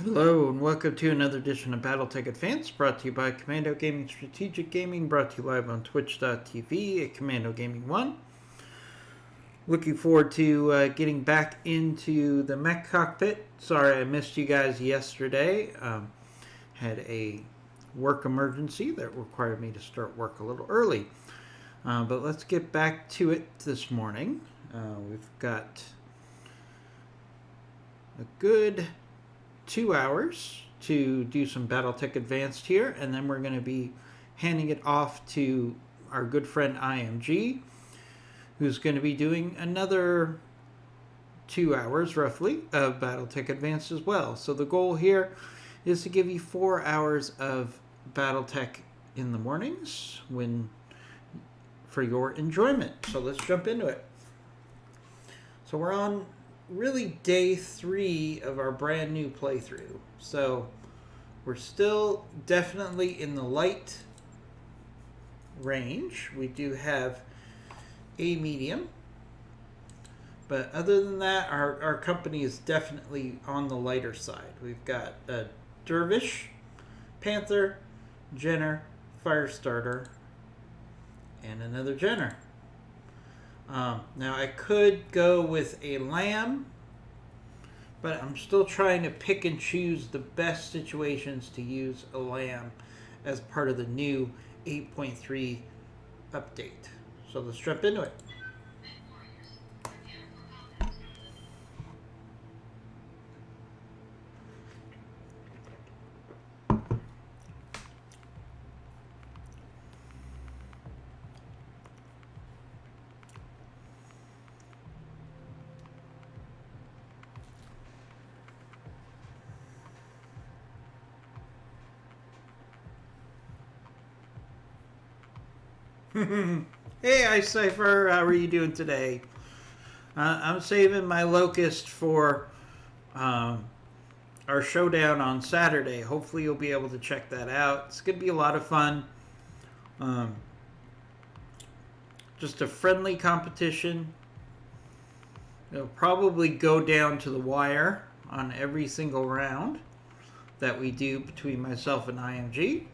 Hello and welcome to another edition of BattleTech Advanced, brought to you by Commando Gaming Strategic Gaming, brought to you live on twitch.tv at Commando Gaming 1. Looking forward to getting back into the mech cockpit. Sorry I missed you guys yesterday. Had a work emergency that required me to start work a little early. But let's get back to it this morning. We've got a good 2 hours to do some BattleTech Advanced here, and then we're going to be handing it off to our good friend IMG, who's going to be doing another 2 hours roughly of BattleTech Advanced as well. So the goal here is to give you 4 hours of BattleTech in the mornings for your enjoyment. So let's jump into it. So we're on really day 3 of our brand new playthrough. So we're still definitely in the light range. We do have a medium, but other than that, our company is definitely on the lighter side. We've got a Dervish, Panther, Jenner, Firestarter, and another Jenner. Now I could go with a lamb, but I'm still trying to pick and choose the best situations to use a lamb as part of the new 8.3 update. So let's jump into it. Hey, iCypher, how are you doing today? I'm saving my Locust for our showdown on Saturday. Hopefully you'll be able to check that out. It's going to be a lot of fun. Just a friendly competition. It'll probably go down to the wire on every single round that we do between myself and IMG.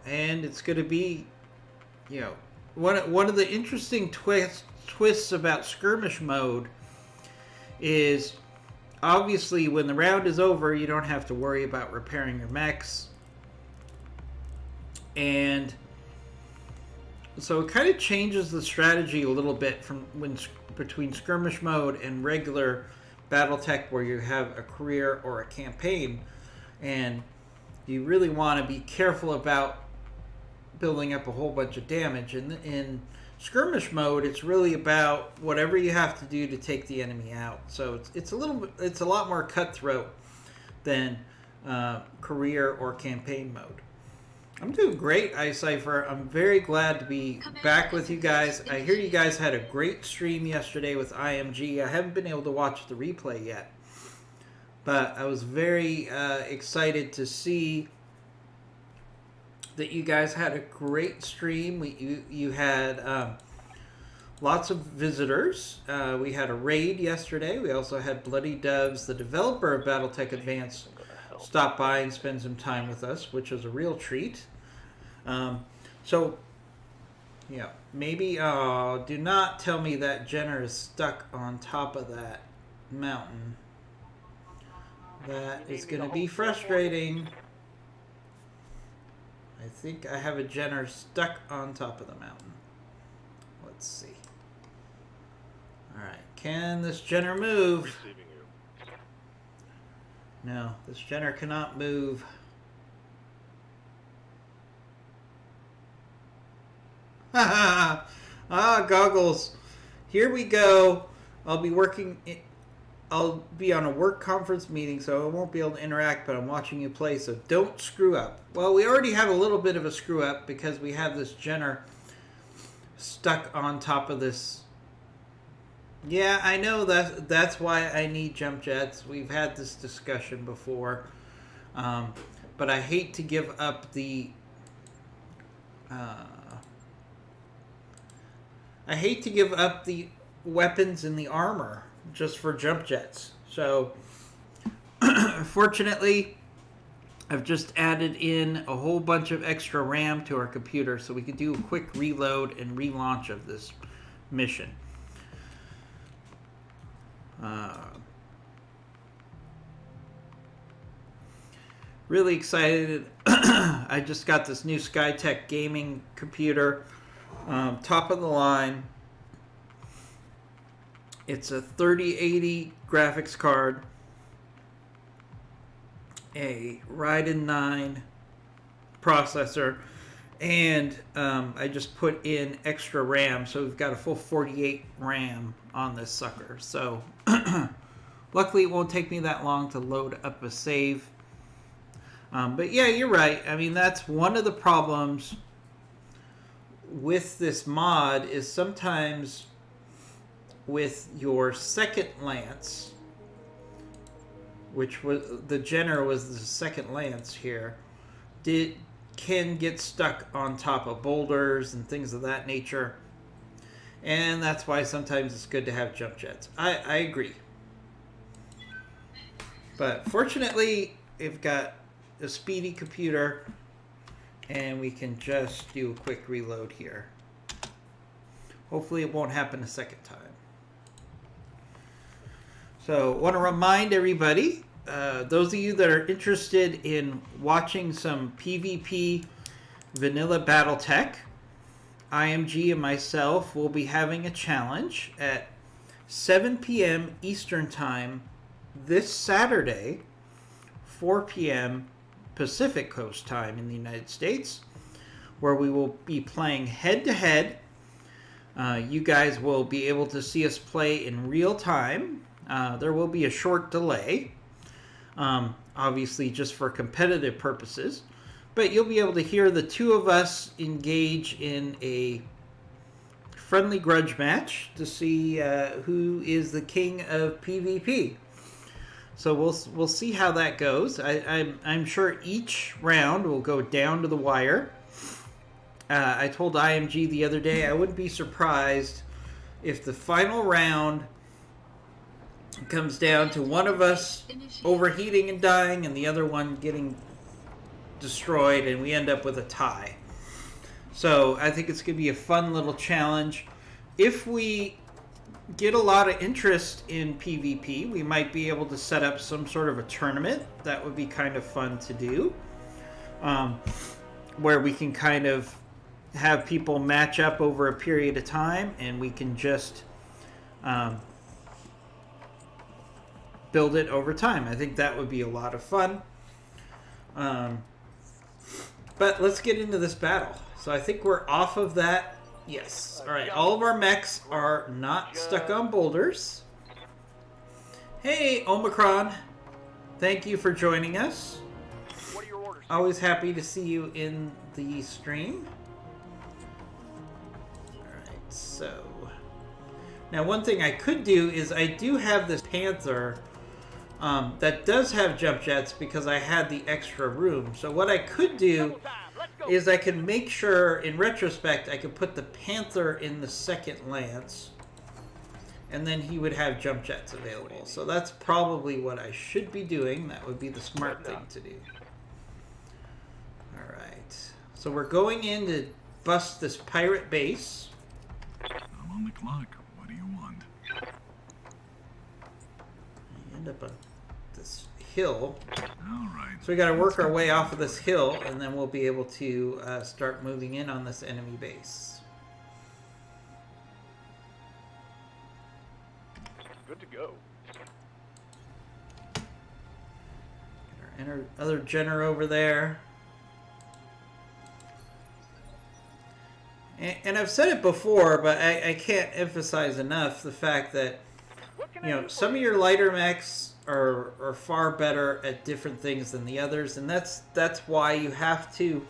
And it's going to be, one of the interesting twists about skirmish mode is obviously when the round is over, you don't have to worry about repairing your mechs. And so it kind of changes the strategy a little bit between skirmish mode and regular BattleTech, where you have a career or a campaign, and you really want to be careful about building up a whole bunch of damage. In skirmish mode, it's really about whatever you have to do to take the enemy out. So it's a lot more cutthroat than career or campaign mode. I'm doing great, iCypher. I'm very glad to be back with you guys. I hear you guys had a great stream yesterday with IMG. I haven't been able to watch the replay yet, but I was very excited to see that you guys had a great stream. You had lots of visitors. We had a raid yesterday. We also had Bloody Doves, the developer of BattleTech Advanced, stop by and spend some time with us, which was a real treat. Maybe do not tell me that Jenner is stuck on top of that mountain. That is going to be frustrating. I think I have a Jenner stuck on top of the mountain. Let's see. Alright, can this Jenner move? No, this Jenner cannot move. Goggles. Here we go. I'll be on a work conference meeting, so I won't be able to interact, but I'm watching you play, so don't screw up. Well, we already have a little bit of a screw up because we have this Jenner stuck on top of this. Yeah, I know that's why I need jump jets. We've had this discussion before. But I hate to give up the weapons and the armor just for jump jets. So fortunately, I've just added in a whole bunch of extra RAM to our computer so we could do a quick reload and relaunch of this mission. Really excited. I just got this new Skytech gaming computer, top of the line. It's a 3080 graphics card, a Ryzen 9 processor, and I just put in extra RAM, so we've got a full 48 RAM on this sucker. So luckily it won't take me that long to load up a save. But yeah, you're right. I mean, that's one of the problems with this mod is sometimes with your second lance, which was the Jenner was the second lance here, can get stuck on top of boulders and things of that nature, and that's why sometimes it's good to have jump jets. I agree, but fortunately we've got a speedy computer and we can just do a quick reload here. Hopefully it won't happen a second time. So I want to remind everybody, those of you that are interested in watching some PvP vanilla Battletech, IMG and myself will be having a challenge at 7 p.m. Eastern Time this Saturday, 4 p.m. Pacific Coast Time in the United States, where we will be playing head-to-head. You guys will be able to see us play in real time. There will be a short delay, obviously just for competitive purposes, but you'll be able to hear the two of us engage in a friendly grudge match to see who is the king of PvP. So we'll see how that goes. I'm sure each round will go down to the wire. I told IMG the other day I wouldn't be surprised if the final round comes down to one of us overheating and dying and the other one getting destroyed and we end up with a tie. So I think it's going to be a fun little challenge. If we get a lot of interest in PvP, we might be able to set up some sort of a tournament. That would be kind of fun to do, where we can kind of have people match up over a period of time and we can just build it over time. I think that would be a lot of fun. But let's get into this battle. So I think we're off of that. Yes. All right. All of our mechs are not stuck on boulders. Hey, Omicron. Thank you for joining us. What are your orders? Always happy to see you in the stream. All right. So now one thing I could do is I do have this Panther that does have jump jets because I had the extra room. So what I could do is I can make sure, in retrospect, I could put the Panther in the second lance, and then he would have jump jets available. So that's probably what I should be doing. That would be the smart thing to do. All right. So we're going in to bust this pirate base. I'm on the clock. What do you want? We end up on this hill. All right. So we got to work our way off of this hill, and then we'll be able to start moving in on this enemy base. Good to go. Get our other Jenner over there. And I've said it before, but I can't emphasize enough the fact that, you know, some of your lighter mechs are far better at different things than the others, and that's why you have to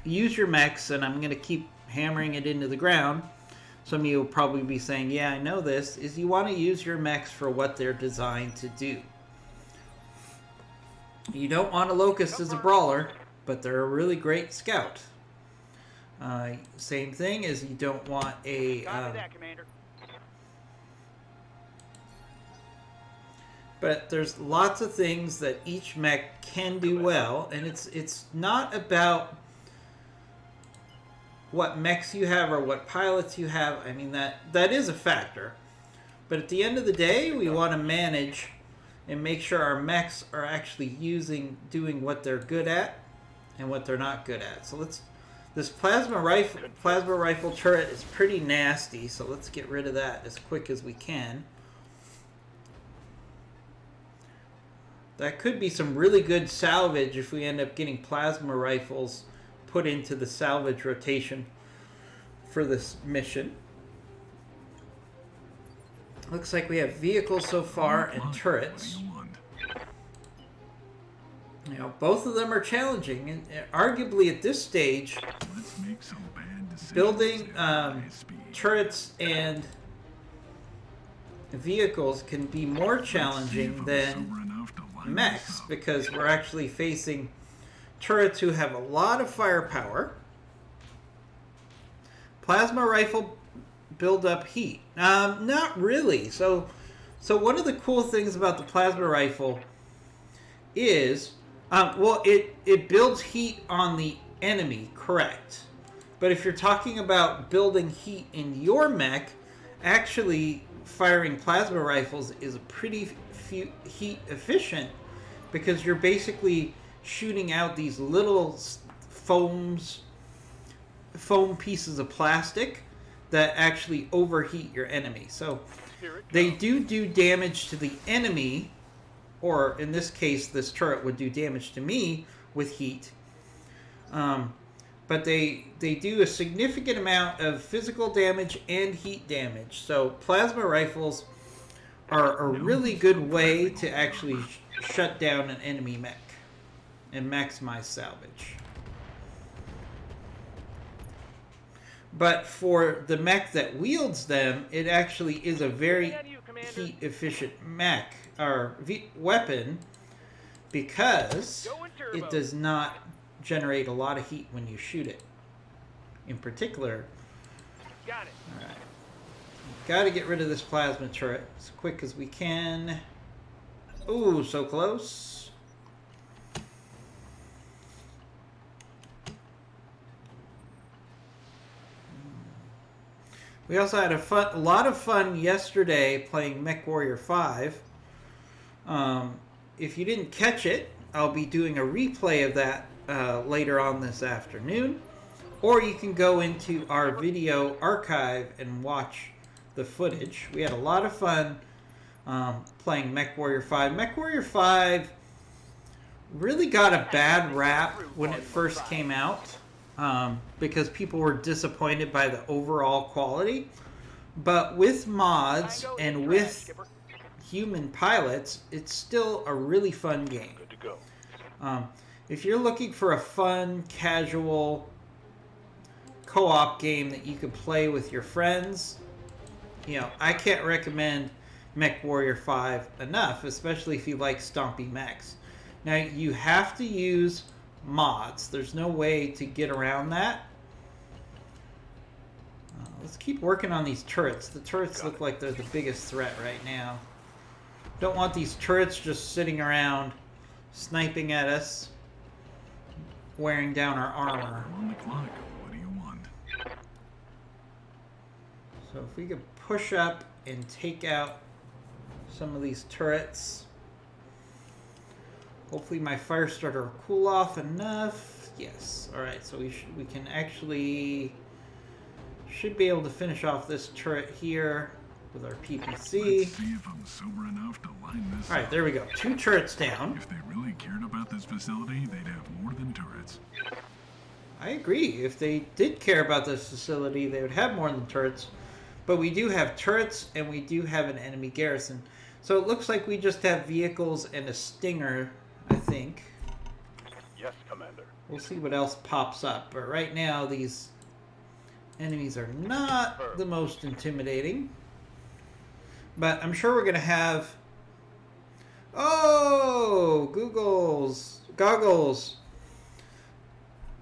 use your mechs, and I'm going to keep hammering it into the ground. Some of you will probably be saying, yeah, I know this, is you want to use your mechs for what they're designed to do. You don't want a Locust as a brawler, but they're a really great scout. Same thing as you don't want a But there's lots of things that each mech can do well, and it's not about what mechs you have or what pilots you have. I mean, that is a factor. But at the end of the day, we want to manage and make sure our mechs are actually doing what they're good at and what they're not good at. So this plasma rifle turret is pretty nasty, so let's get rid of that as quick as we can. That could be some really good salvage if we end up getting plasma rifles put into the salvage rotation for this mission. Looks like we have vehicles so far and turrets. You know, both of them are challenging, and arguably at this stage, building turrets and vehicles can be more challenging than mechs, because we're actually facing turrets who have a lot of firepower. Plasma rifle build up heat. Not really. So one of the cool things about the plasma rifle is, well, it builds heat on the enemy, correct. But if you're talking about building heat in your mech, actually firing plasma rifles is pretty heat efficient, because you're basically shooting out these little foam pieces of plastic that actually overheat your enemy. So they do damage to the enemy, or in this case, this turret would do damage to me with heat. But they do a significant amount of physical damage and heat damage. So plasma rifles are a really good way to actually shut down an enemy mech and maximize salvage. But for the mech that wields them, it actually is a very heat efficient mech or weapon, because it does not generate a lot of heat when you shoot it. In particular, Got it. all right, got to get rid of this plasma turret as quick as we can. Ooh, so close. We also had a lot of fun yesterday playing MechWarrior 5. If you didn't catch it, I'll be doing a replay of that later on this afternoon. Or you can go into our video archive and watch the footage. We had a lot of fun playing MechWarrior 5. MechWarrior 5 really got a bad rap when it first came out, because people were disappointed by the overall quality. But with mods and with human pilots, it's still a really fun game. Good to go. If you're looking for a fun, casual co-op game that you can play with your friends, you know, I can't recommend MechWarrior 5 enough, especially if you like stomping mechs. Now, you have to use mods. There's no way to get around that. Let's keep working on these turrets. The turrets look like they're the biggest threat right now. Don't want these turrets just sitting around sniping at us, wearing down our armor. On the clock. What do you want? So if we could push up and take out some of these turrets. Hopefully my fire starter will cool off enough. Yes. Alright, so we can actually should be able to finish off this turret here with our PPC. Let's see if I'm sober enough to line this Alright, there we go. 2 turrets down. If they really cared about this facility, they'd have more than turrets. I agree. If they did care about this facility, they would have more than turrets. But we do have turrets, and we do have an enemy garrison. So it looks like we just have vehicles and a stinger, I think. Yes, Commander. We'll see what else pops up. But right now, these enemies are not the most intimidating. But I'm sure we're going to have... Oh! Goggles!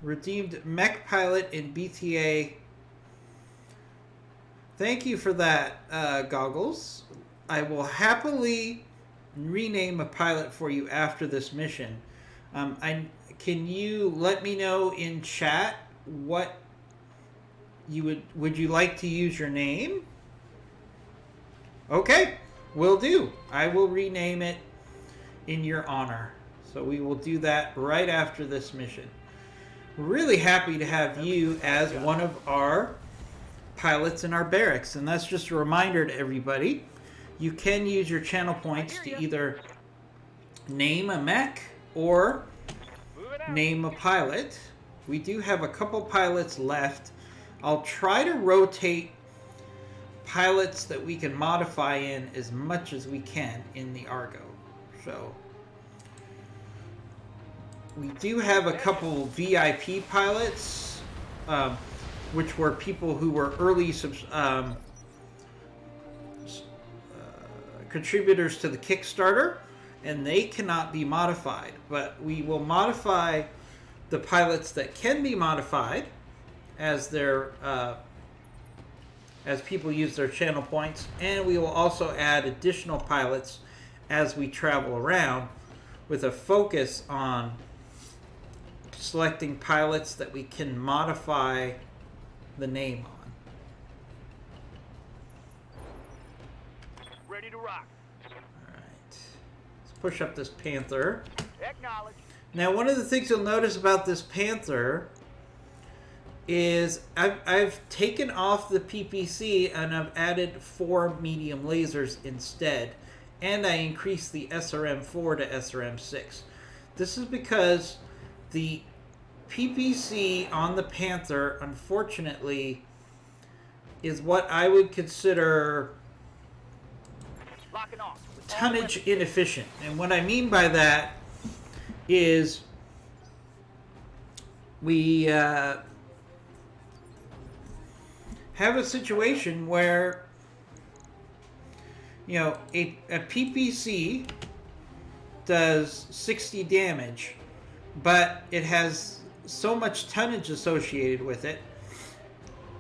Redeemed mech pilot in BTA. Thank you for that, Goggles. I will happily rename a pilot for you after this mission. Can you let me know in chat what you would you like to use your name? Okay, will do. I will rename it in your honor. So we will do that right after this mission. We're really happy to have you as one of our pilots in our barracks. And that's just a reminder to everybody. You can use your channel points to either name a mech or name a pilot. We do have a couple pilots left. I'll try to rotate pilots that we can modify in as much as we can in the Argo. So we do have a couple VIP pilots, which were people who were early contributors to the Kickstarter, and they cannot be modified. But we will modify the pilots that can be modified as their as people use their channel points, and we will also add additional pilots as we travel around, with a focus on selecting pilots that we can modify the name on. Ready to rock. Alright. Let's push up this Panther. Acknowledge. Now, one of the things you'll notice about this Panther is I've taken off the PPC and I've added 4 medium lasers instead. And I increased the SRM4 to SRM6. This is because the PPC on the Panther, unfortunately, is what I would consider Locking off. tonnage inefficient. And what I mean by that is we have a situation where, you know, a PPC does 60 damage, but it has so much tonnage associated with it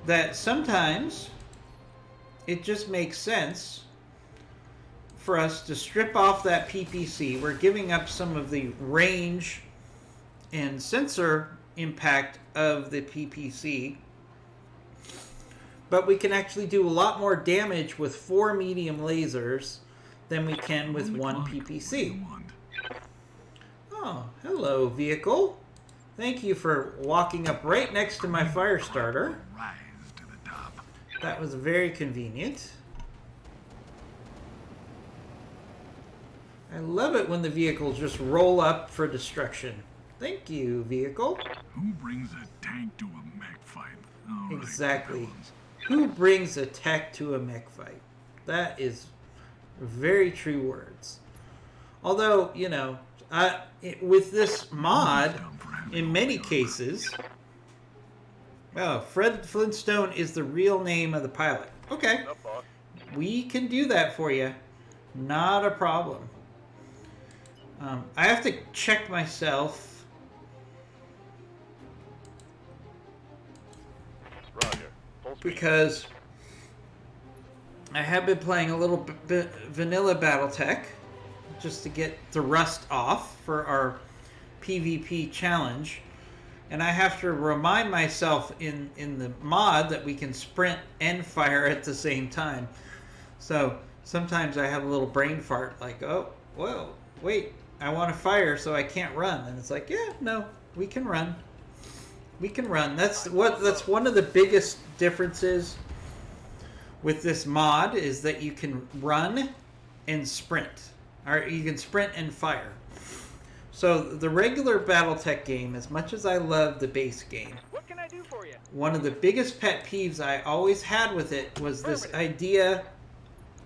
that sometimes it just makes sense for us to strip off that PPC. We're giving up some of the range and sensor impact of the PPC, but we can actually do a lot more damage with 4 medium lasers than we can with 1 PPC. Oh, hello, vehicle. Thank you for walking up right next to my fire starter. Rise to the top. That was very convenient. I love it when the vehicles just roll up for destruction. Thank you, vehicle. Who brings a tank to a mech fight? All right, Exactly. fellas. Who brings a tech to a mech fight? That is very true words. Although, you know, with this mod, in many cases, well, Fred Flintstone is the real name of the pilot. Okay, Up, boss. we can do that for you. Not a problem. I have to check myself. Roger. Full speed. Because I have been playing a little bit vanilla BattleTech just to get the rust off for our PvP challenge, and I have to remind myself in the mod that we can sprint and fire at the same time. So sometimes I have a little brain fart like, oh, whoa, wait, I want to fire so I can't run, and it's like, yeah, no, we can run. We can run. That's one of the biggest differences with this mod, is that you can run and sprint, or you can sprint and fire. So the regular BattleTech game, as much as I love the base game, What can I do for you? one of the biggest pet peeves I always had with it was this idea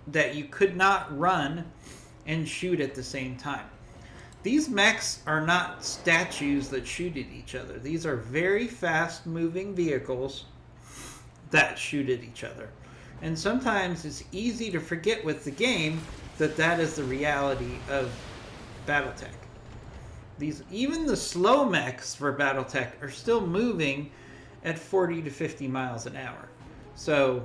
that you could not run and shoot at the same time. These mechs are not statues that shoot at each other. These are very fast moving vehicles that shoot at each other. And sometimes it's easy to forget with the game that that is the reality of BattleTech. Even the slow mechs for BattleTech are still moving at 40 to 50 miles an hour. So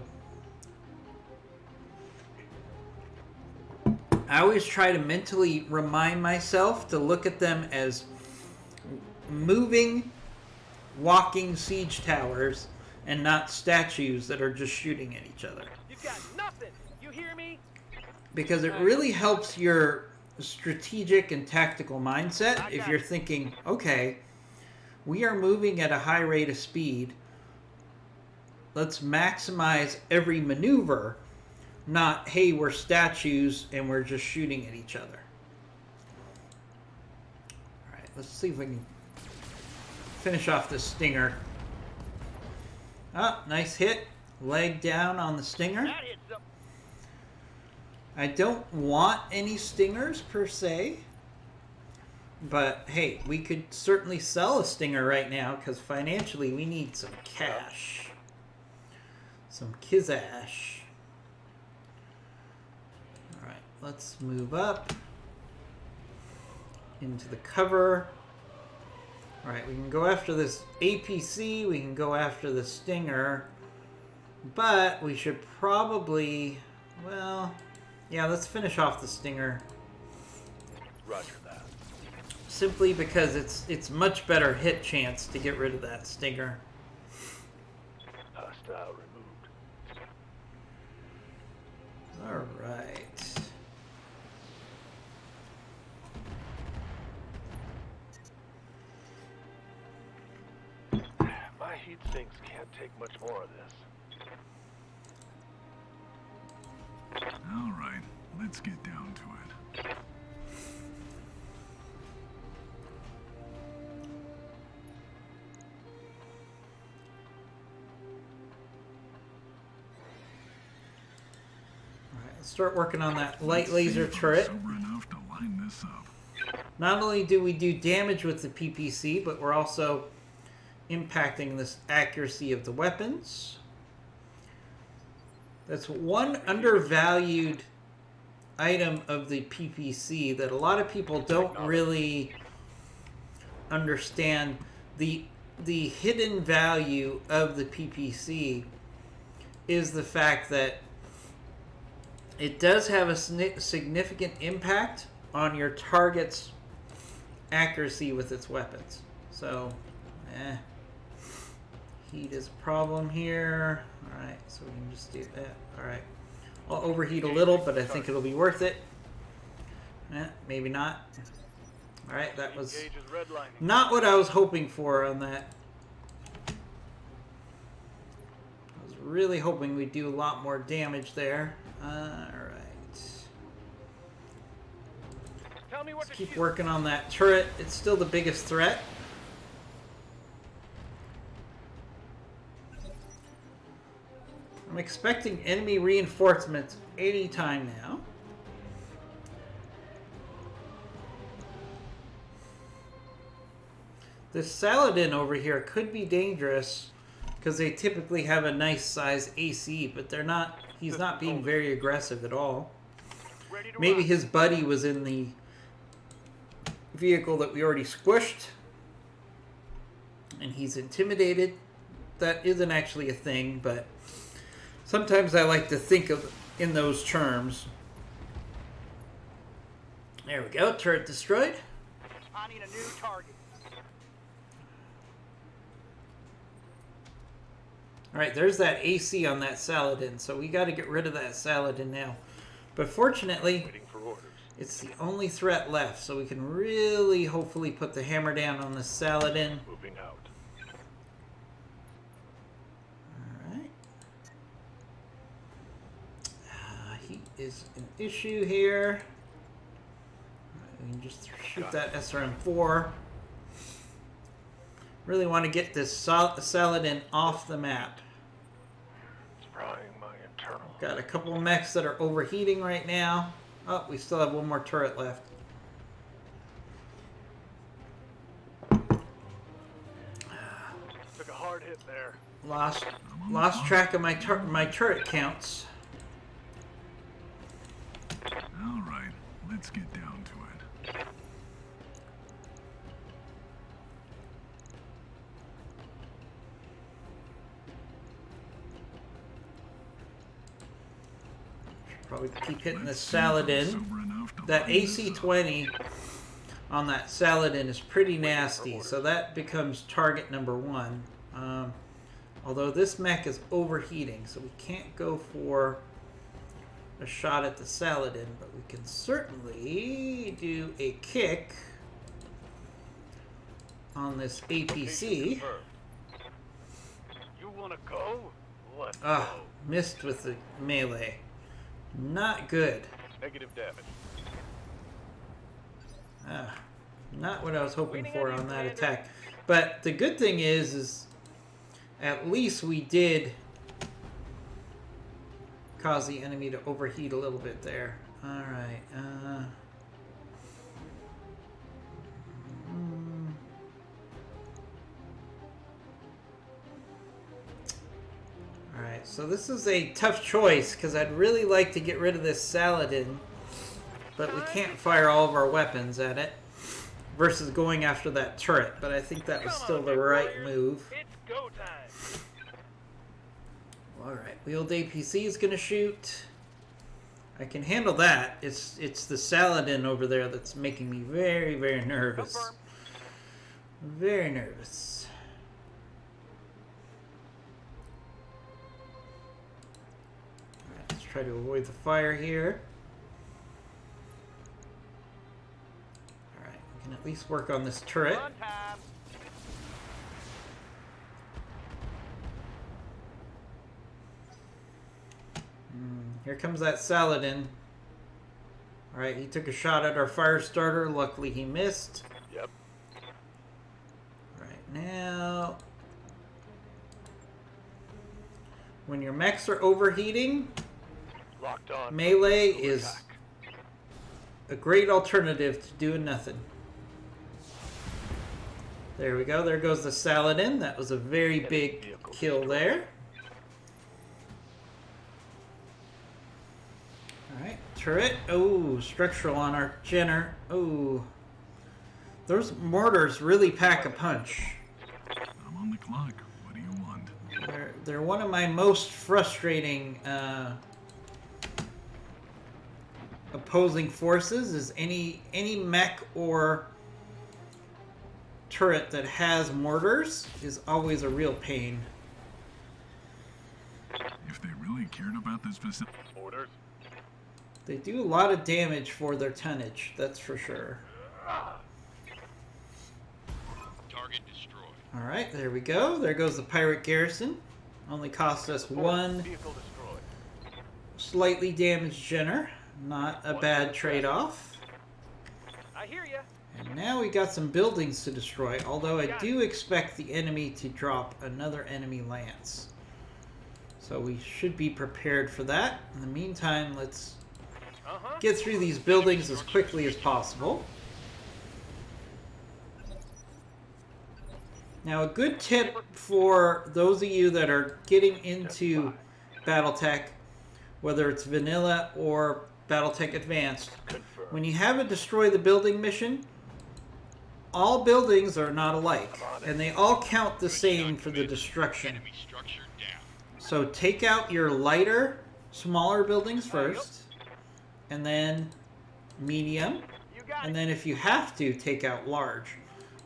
I always try to mentally remind myself to look at them as moving, walking siege towers and not statues that are just shooting at each other. You've got nothing. You hear me? Because it really helps your strategic and tactical mindset if you're thinking, okay, we are moving at a high rate of speed. Let's maximize every maneuver, not, hey, we're statues and we're just shooting at each other. All right, let's see if we can finish off this stinger. Oh, nice hit. Leg down on the stinger. That hits them. I don't want any stingers per se. But hey, we could certainly sell a stinger right now because financially we need some cash. Some kizash. Alright, let's move up into the cover. Alright, we can go after this APC, we can go after the stinger, but we should probably, well, yeah, let's finish off the stinger. Roger that. Simply because it's much better hit chance to get rid of that stinger. Hostile removed. Alright. My heat sinks can't take much more of this. All right, let's get down to it. Alright, let's start working on that light Let's laser see if I'm turret. sober enough to line this up. Not only do we do damage with the PPC, but we're also impacting this accuracy of the weapons. That's one undervalued item of the PPC that a lot of people don't really understand. The hidden value of the PPC is the fact that it does have a significant impact on your target's accuracy with its weapons. So, heat is a problem here. Alright, so we can just do that. Alright. I'll overheat a little, but I think it'll be worth it. Maybe not. Alright, that was Gauge is redlining. not what I was hoping for on that. I was really hoping we'd do a lot more damage there. Alright. Tell me what Let's to keep shoot. working on that turret. It's still the biggest threat. I'm expecting enemy reinforcements any time now. This Saladin over here could be dangerous because they typically have a nice size AC, but they're not. He's not being very aggressive at all. Ready to Maybe rock. his buddy was in the vehicle that we already squished and he's intimidated. That isn't actually a thing, but sometimes I like to think of in those terms. There we go, turret destroyed. I need a new target. Alright, there's that AC on that Saladin, so we got to get rid of that Saladin now. But fortunately, Waiting for orders. it's the only threat left, so we can really hopefully put the hammer down on the Saladin. Moving out. Alright. Heat is an issue here. We can just shoot that SRM-4. Really want to get this Saladin off the map. Frying my internal. Got a couple of mechs that are overheating right now. Oh, we still have one more turret left. Took a hard hit there. Lost track of my turret counts. All right, let's get down to it. Probably keep hitting the Let's see if I'm Saladin. sober enough that AC-20 on that Saladin is pretty nasty, so that becomes target number 1. Although this mech is overheating, so we can't go for a shot at the Saladin, but we can certainly do a kick on this APC. You wanna go? Let's Ah, go. missed with the melee. Not good. Negative damage. Ah, not what I was hoping for on that attack. But the good thing is at least we did cause the enemy to overheat a little bit there. Alright, Alright, so this is a tough choice because I'd really like to get rid of this Saladin, but we can't fire all of our weapons at it versus going after that turret, but I think that was still the right move. It's go time. Alright, wheeled APC is going to shoot. I can handle that. It's the Saladin over there that's making me very, very nervous. Confirm. Very nervous. Alright, let's try to avoid the fire here. Alright, we can at least work on this turret. On time. Here comes that Saladin. Alright, he took a shot at our fire starter. Luckily he missed. Yep. Right now, when your mechs are overheating, Locked on. melee Over is attack. a great alternative to doing nothing. There we go. There goes the Saladin. That was a very big kill there. Alright, turret. Oh, structural on our Jenner. Oh. Those mortars really pack a punch. I'm on the clock. What do you want? They're one of my most frustrating opposing forces. Is any mech or turret that has mortars is always a real pain. If they really cared about this facility, Orders. They do a lot of damage for their tonnage, that's for sure. Target destroyed. Alright, there we go. There goes the pirate garrison. Only cost us one Vehicle destroyed. slightly damaged Jenner. Not a bad trade-off. I hear ya. And now we got some buildings to destroy, although I do expect the enemy to drop another enemy lance. So we should be prepared for that. In the meantime, let's get through these buildings as quickly as possible. Now, a good tip for those of you that are getting into BattleTech, whether it's vanilla or BattleTech Advanced, when you have a destroy the building mission, all buildings are not alike, and they all count the same for the destruction. Enemy structure down. So take out your lighter, smaller buildings first, and then medium, You got and it. then if you have to, take out large.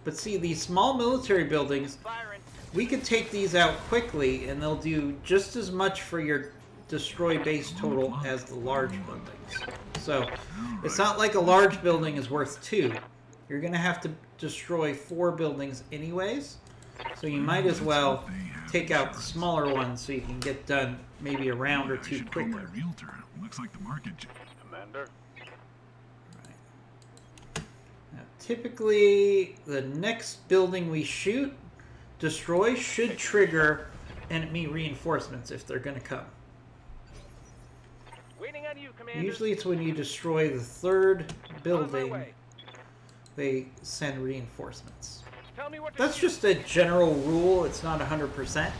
But see, these small military buildings, Firing. we could take these out quickly, and they'll do just as much for your destroy base total as the large buildings. So it's not like a large building is worth 2. You're going to have to destroy 4 buildings anyways, so you might as well take out the smaller ones so you can get done maybe a round or I 2 should call my quicker. realtor. Looks like the market. Commander. Now, typically, the next building we destroy should trigger enemy reinforcements if they're going to come. Waiting on you, Commander. Usually it's when you destroy the 3rd On my building, way. they send reinforcements. Tell me what to That's just a general rule, it's not 100%.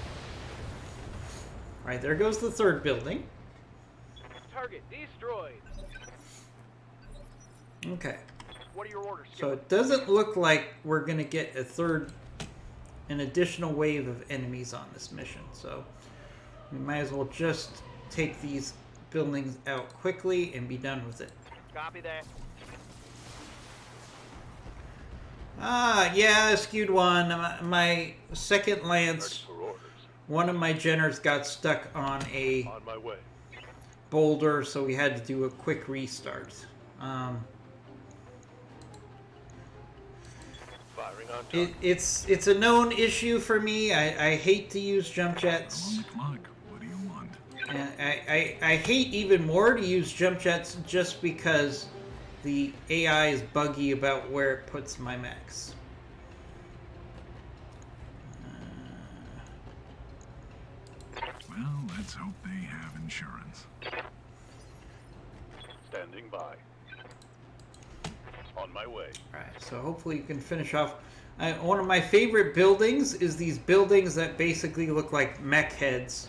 Alright, there goes the 3rd building. Target destroyed. Okay, What are your orders? so it doesn't look like we're going to get an additional wave of enemies on this mission, so we might as well just take these buildings out quickly and be done with it. Copy that. Yeah, skewed one. My second Ready lance, for orders. one of my Jenners got stuck on a On my way. boulder, so we had to do a quick restart. Firing on target. It's a known issue for me. I hate to use jump On jets. the clock. What do you want? And I hate even more to use jump jets just because the AI is buggy about where it puts my mechs. Well, let's hope they have insurance. Standing by. On my way. Alright, so hopefully you can finish off. One of my favorite buildings is these buildings that basically look like mech heads.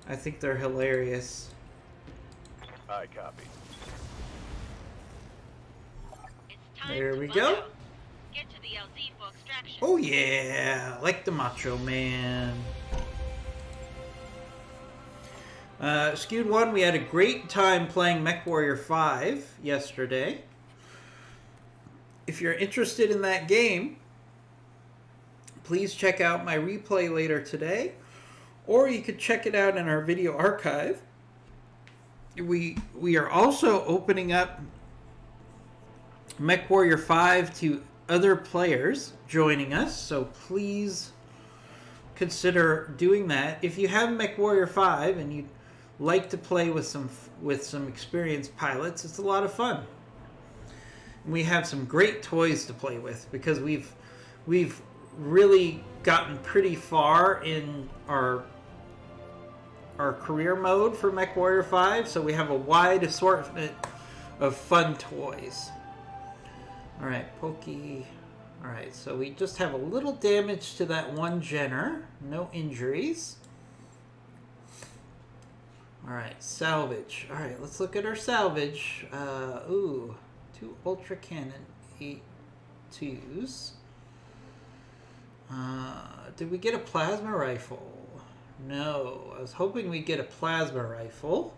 I think they're hilarious. I copy. It's time There to we bug go. out. Get to the LZ for extraction. Oh yeah, like the Macho Man. Skewed one, we had a great time playing MechWarrior 5 yesterday. If you're interested in that game, please check out my replay later today, or you could check it out in our video archive. We are also opening up MechWarrior 5 to other players joining us, so please consider doing that. If you have MechWarrior 5 and you'd like to play with some experienced pilots, it's a lot of fun. We have some great toys to play with because we've really gotten pretty far in our career mode for MechWarrior 5, so we have a wide assortment of fun toys. Alright, Pokey. Alright, so we just have a little damage to that one Jenner. No injuries. Alright, salvage. Alright, let's look at our salvage. Ooh, 2 Ultra Cannon 8.2s. Did we get a plasma rifle? No, I was hoping we'd get a plasma rifle.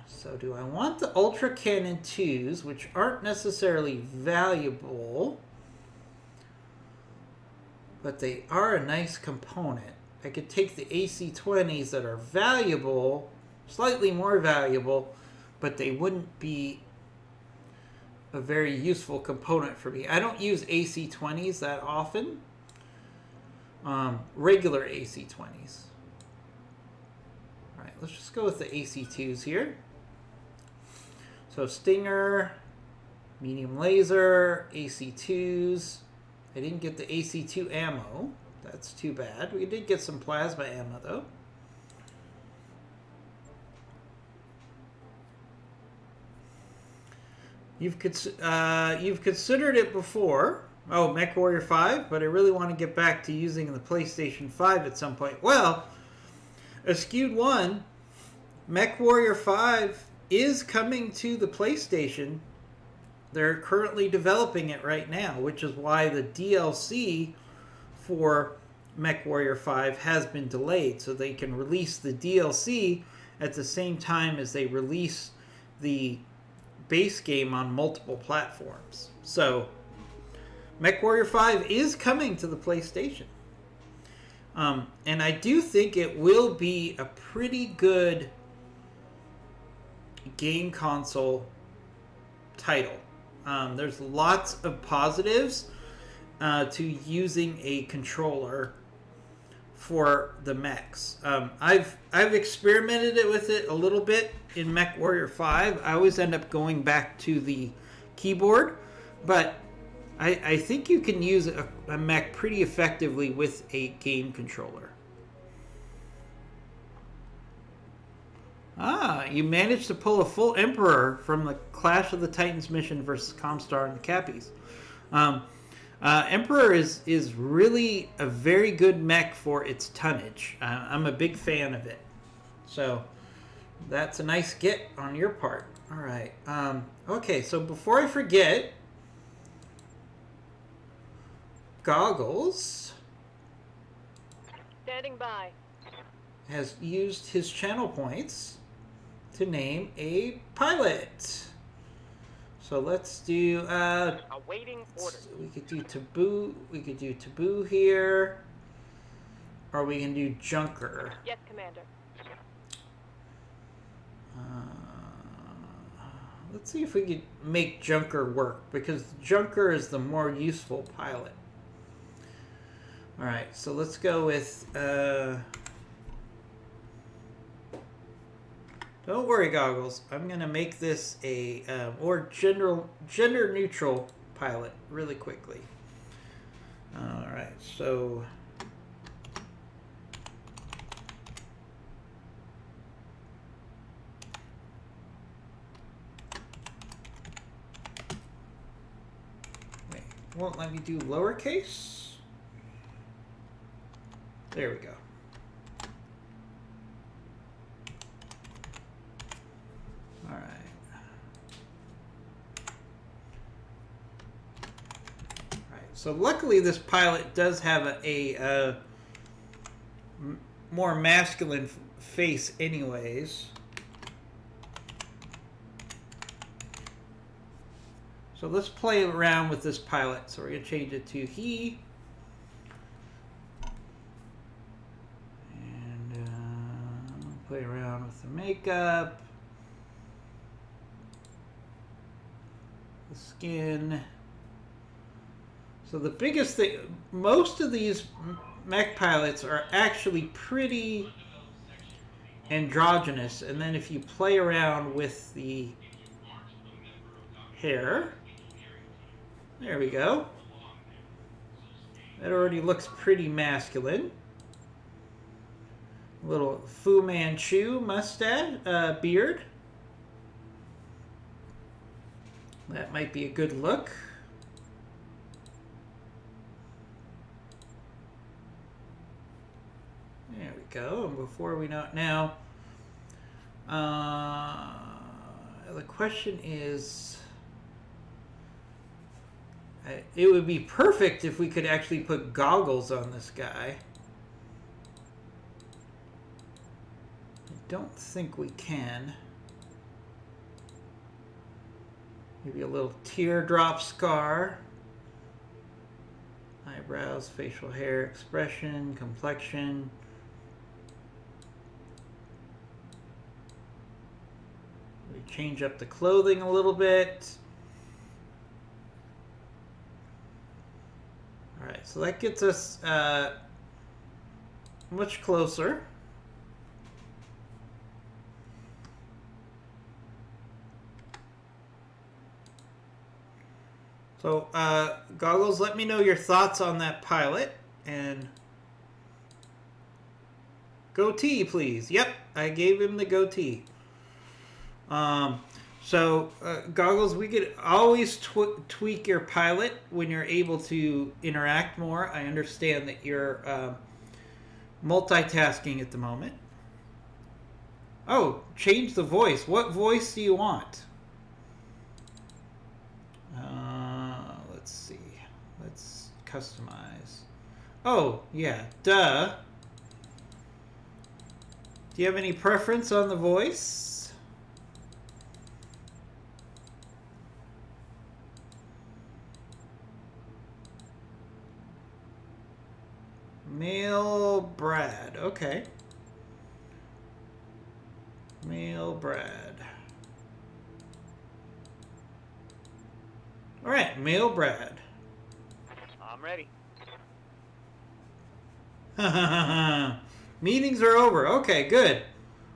So do I want the Ultra Cannon 2s, which aren't necessarily valuable, but they are a nice component. I could take the AC-20s that are valuable, slightly more valuable, but they wouldn't be a very useful component for me. I don't use AC-20s that often. Regular AC-20s. Alright, let's just go with the AC-2s here. So Stinger, medium laser, AC-2s. I didn't get the AC-2 ammo. That's too bad. We did get some plasma ammo though. You've considered it before. Oh, MechWarrior 5, but I really want to get back to using the PlayStation 5 at some point. Well, Skewed 1, MechWarrior 5 is coming to the PlayStation. They're currently developing it right now, which is why the DLC for MechWarrior 5 has been delayed, so they can release the DLC at the same time as they release the base game on multiple platforms. So MechWarrior 5 is coming to the PlayStation. And I do think it will be a pretty good game console title. There's lots of positives to using a controller for the mechs. I've experimented with it a little bit in MechWarrior 5. I always end up going back to the keyboard, but I think you can use a mech pretty effectively with a game controller. Ah, you managed to pull a full Emperor from the Clash of the Titans mission versus Comstar and the Cappies. Emperor is really a very good mech for its tonnage. I'm a big fan of it. So that's a nice get on your part. All right. Okay, so before I forget, Goggles Standing by. has used his channel points to name a pilot. So let's do Awaiting orders. we could do taboo. We could do taboo here, or we can do junker. Yes, Commander. Let's see if we could make junker work, because junker is the more useful pilot. All right, so let's go with. Don't worry, goggles. I'm gonna make this a or gender neutral pilot really quickly. All right, so. Wait, won't let me do lowercase. There we go. All right. All right. So luckily, this pilot does have a more masculine face, anyways. So let's play around with this pilot. So we're gonna change it to he. And play around with the makeup. The skin. So the biggest thing, most of these mech pilots are actually pretty androgynous, and then if you play around with the hair, there we go. That already looks pretty masculine. A little Fu Manchu mustache, beard. That might be a good look. There we go. And before we know it now, the question is, it would be perfect if we could actually put goggles on this guy. I don't think we can. Maybe a little teardrop scar. Eyebrows, facial hair, expression, complexion. We change up the clothing a little bit. All right, so that gets us much closer. So, Goggles, let me know your thoughts on that pilot. And goatee, please. Yep, I gave him the goatee. Goggles, we could always tweak your pilot when you're able to interact more. I understand that you're multitasking at the moment. Oh, change the voice. What voice do you want? Let's see. Let's customize. Oh, yeah. Duh. Do you have any preference on the voice? Male Brad. Okay. Male Brad. All right, Male Brad. I'm ready. Meetings are over. Okay, good.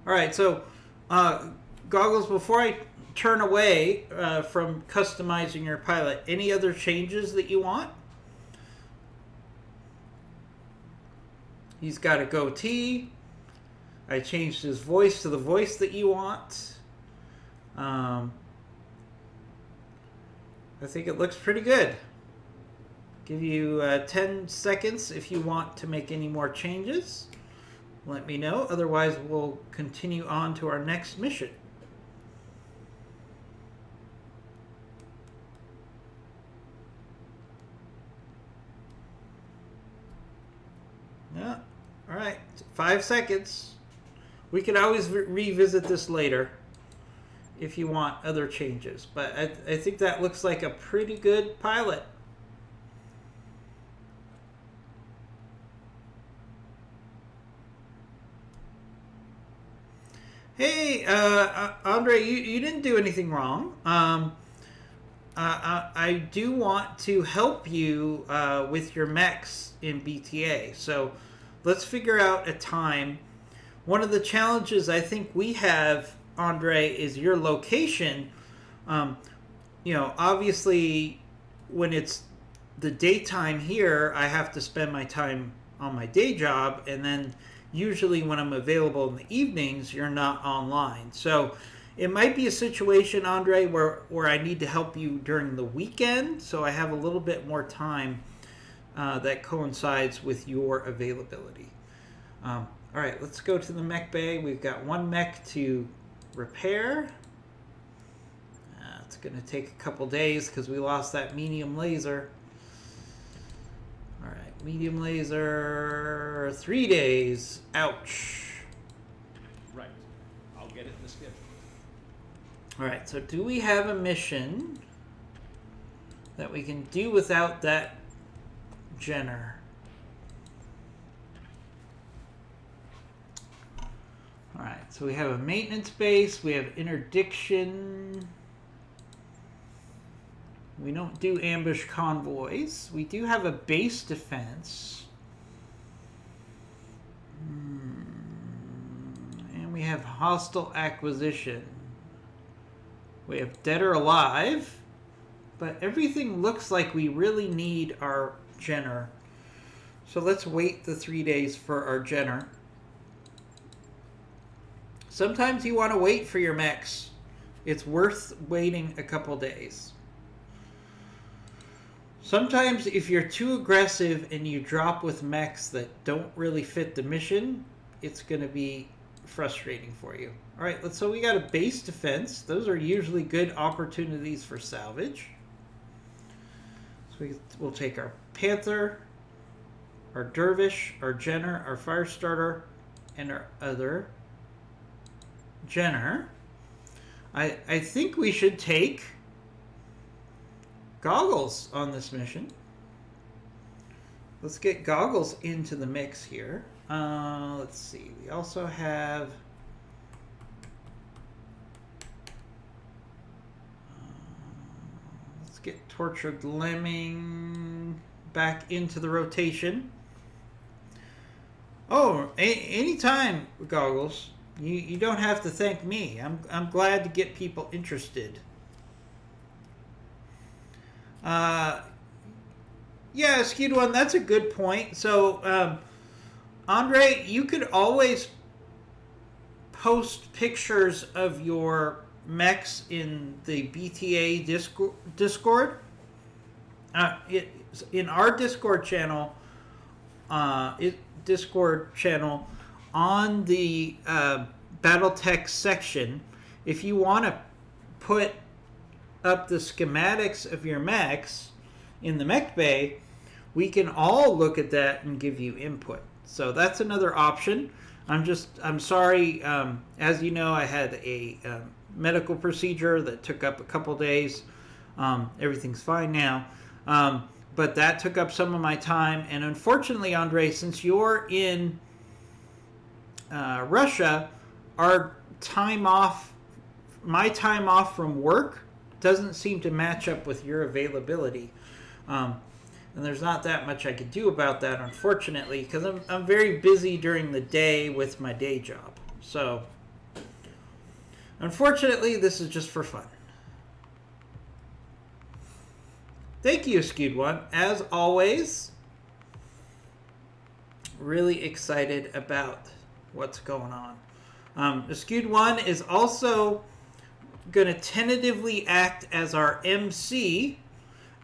All right, so Goggles, before I turn away from customizing your pilot, any other changes that you want? He's got a goatee. I changed his voice to the voice that you want. I think it looks pretty good. Give you 10 seconds if you want to make any more changes. Let me know. Otherwise, we'll continue on to our next mission. Yeah. All right. 5 seconds. We can always revisit this later. if you want other changes. But I think that looks like a pretty good pilot. Hey, Andre, you didn't do anything wrong. I do want to help you with your mechs in BTA. So let's figure out a time. One of the challenges I think we have, Andre, is your location. Obviously, when it's the daytime here, I have to spend my time on my day job, and then usually when I'm available in the evenings, you're not online. So it might be a situation, Andre, where I need to help you during the weekend, so I have a little bit more time that coincides with your availability. All right, let's go to the mech bay. We've got one mech to repair. It's going to take a couple days because we lost that medium laser. All right, medium laser, 3 days. Ouch. Right. I'll get it in the schedule. All right, so do we have a mission that we can do without that Jenner? All right, so we have a maintenance base, we have interdiction. We don't do ambush convoys. We do have a base defense. And we have hostile acquisition. We have dead or alive. But everything looks like we really need our Jenner. So let's wait the 3 days for our Jenner. Sometimes you want to wait for your mechs. It's worth waiting a couple days. Sometimes if you're too aggressive and you drop with mechs that don't really fit the mission, it's going to be frustrating for you. All right, so we got a base defense. Those are usually good opportunities for salvage. So we'll take our Panther, our Dervish, our Jenner, our Firestarter, and our other Jenner. I think we should take Goggles on this mission. Let's get Goggles into the mix here. Let's see. We also have let's get Tortured Lemming back into the rotation. Oh, anytime, Goggles. You don't have to thank me. I'm glad to get people interested. Yeah, Skewed One, that's a good point. So, Andre, you could always post pictures of your mechs in the BTA Discord. In our Discord channel, on the BattleTech section, if you want to put up the schematics of your mechs in the mech bay, we can all look at that and give you input. So that's another option. I'm sorry. As you know, I had a medical procedure that took up a couple days. Everything's fine now. But that took up some of my time. And unfortunately, Andre, since you're in Russia, our time off, my time off from work doesn't seem to match up with your availability. And there's not that much I could do about that, unfortunately, because I'm very busy during the day with my day job. So, unfortunately, this is just for fun. Thank you, Skewed One. As always, really excited about what's going on. The Skewed One is also going to tentatively act as our MC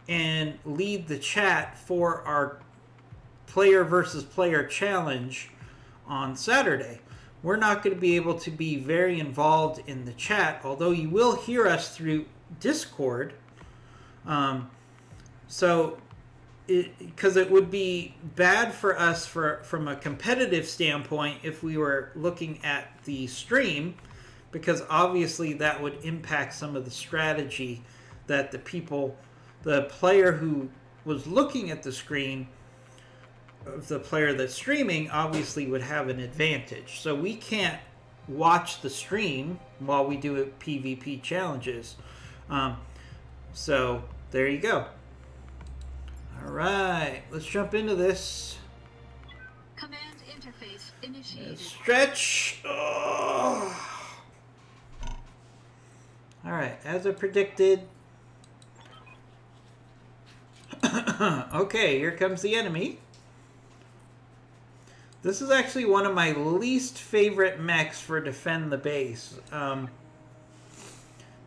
and lead the chat for our player versus player challenge on Saturday. We're not going to be able to be very involved in the chat, although you will hear us through Discord. Because it would be bad for us from a competitive standpoint if we were looking at the stream, because obviously that would impact some of the strategy that the player who was looking at the screen, the player that's streaming, obviously would have an advantage. So we can't watch the stream while we do PvP challenges. So there you go. All right, let's jump into this. Command interface initiated. Stretch. Oh. All right, as I predicted. Okay, here comes the enemy. This is actually one of my least favorite mechs for defend the base.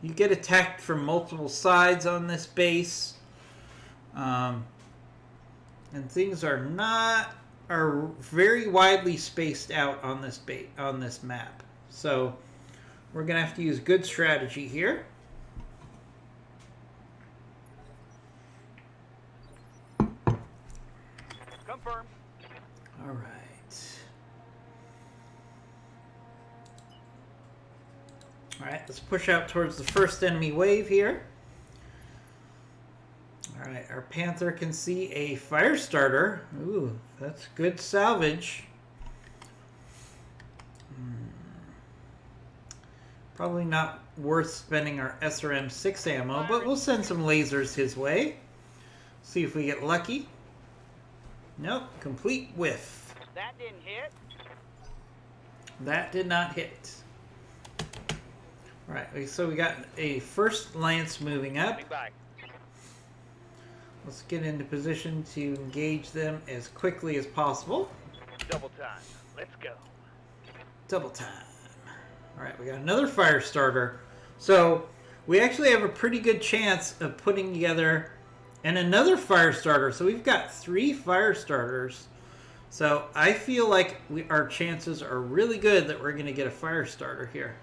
You get attacked from multiple sides on this base. And things are very widely spaced out on this map. So we're gonna have to use good strategy here. Confirm. All right. All right, let's push out towards the first enemy wave here. All right, our Panther can see a fire starter. Ooh, that's good salvage. Probably not worth spending our SRM-6 ammo, but we'll send some lasers his way. See if we get lucky. Nope, complete whiff. That didn't hit. That did not hit. All right, so we got a first lance moving up. Coming by. Let's get into position to engage them as quickly as possible. Double time. Let's go. Double time. All right, we got another fire starter. So we actually have a pretty good chance of putting together and another fire starter. So we've got 3 fire starters. So I feel like our chances are really good that we're going to get a fire starter here.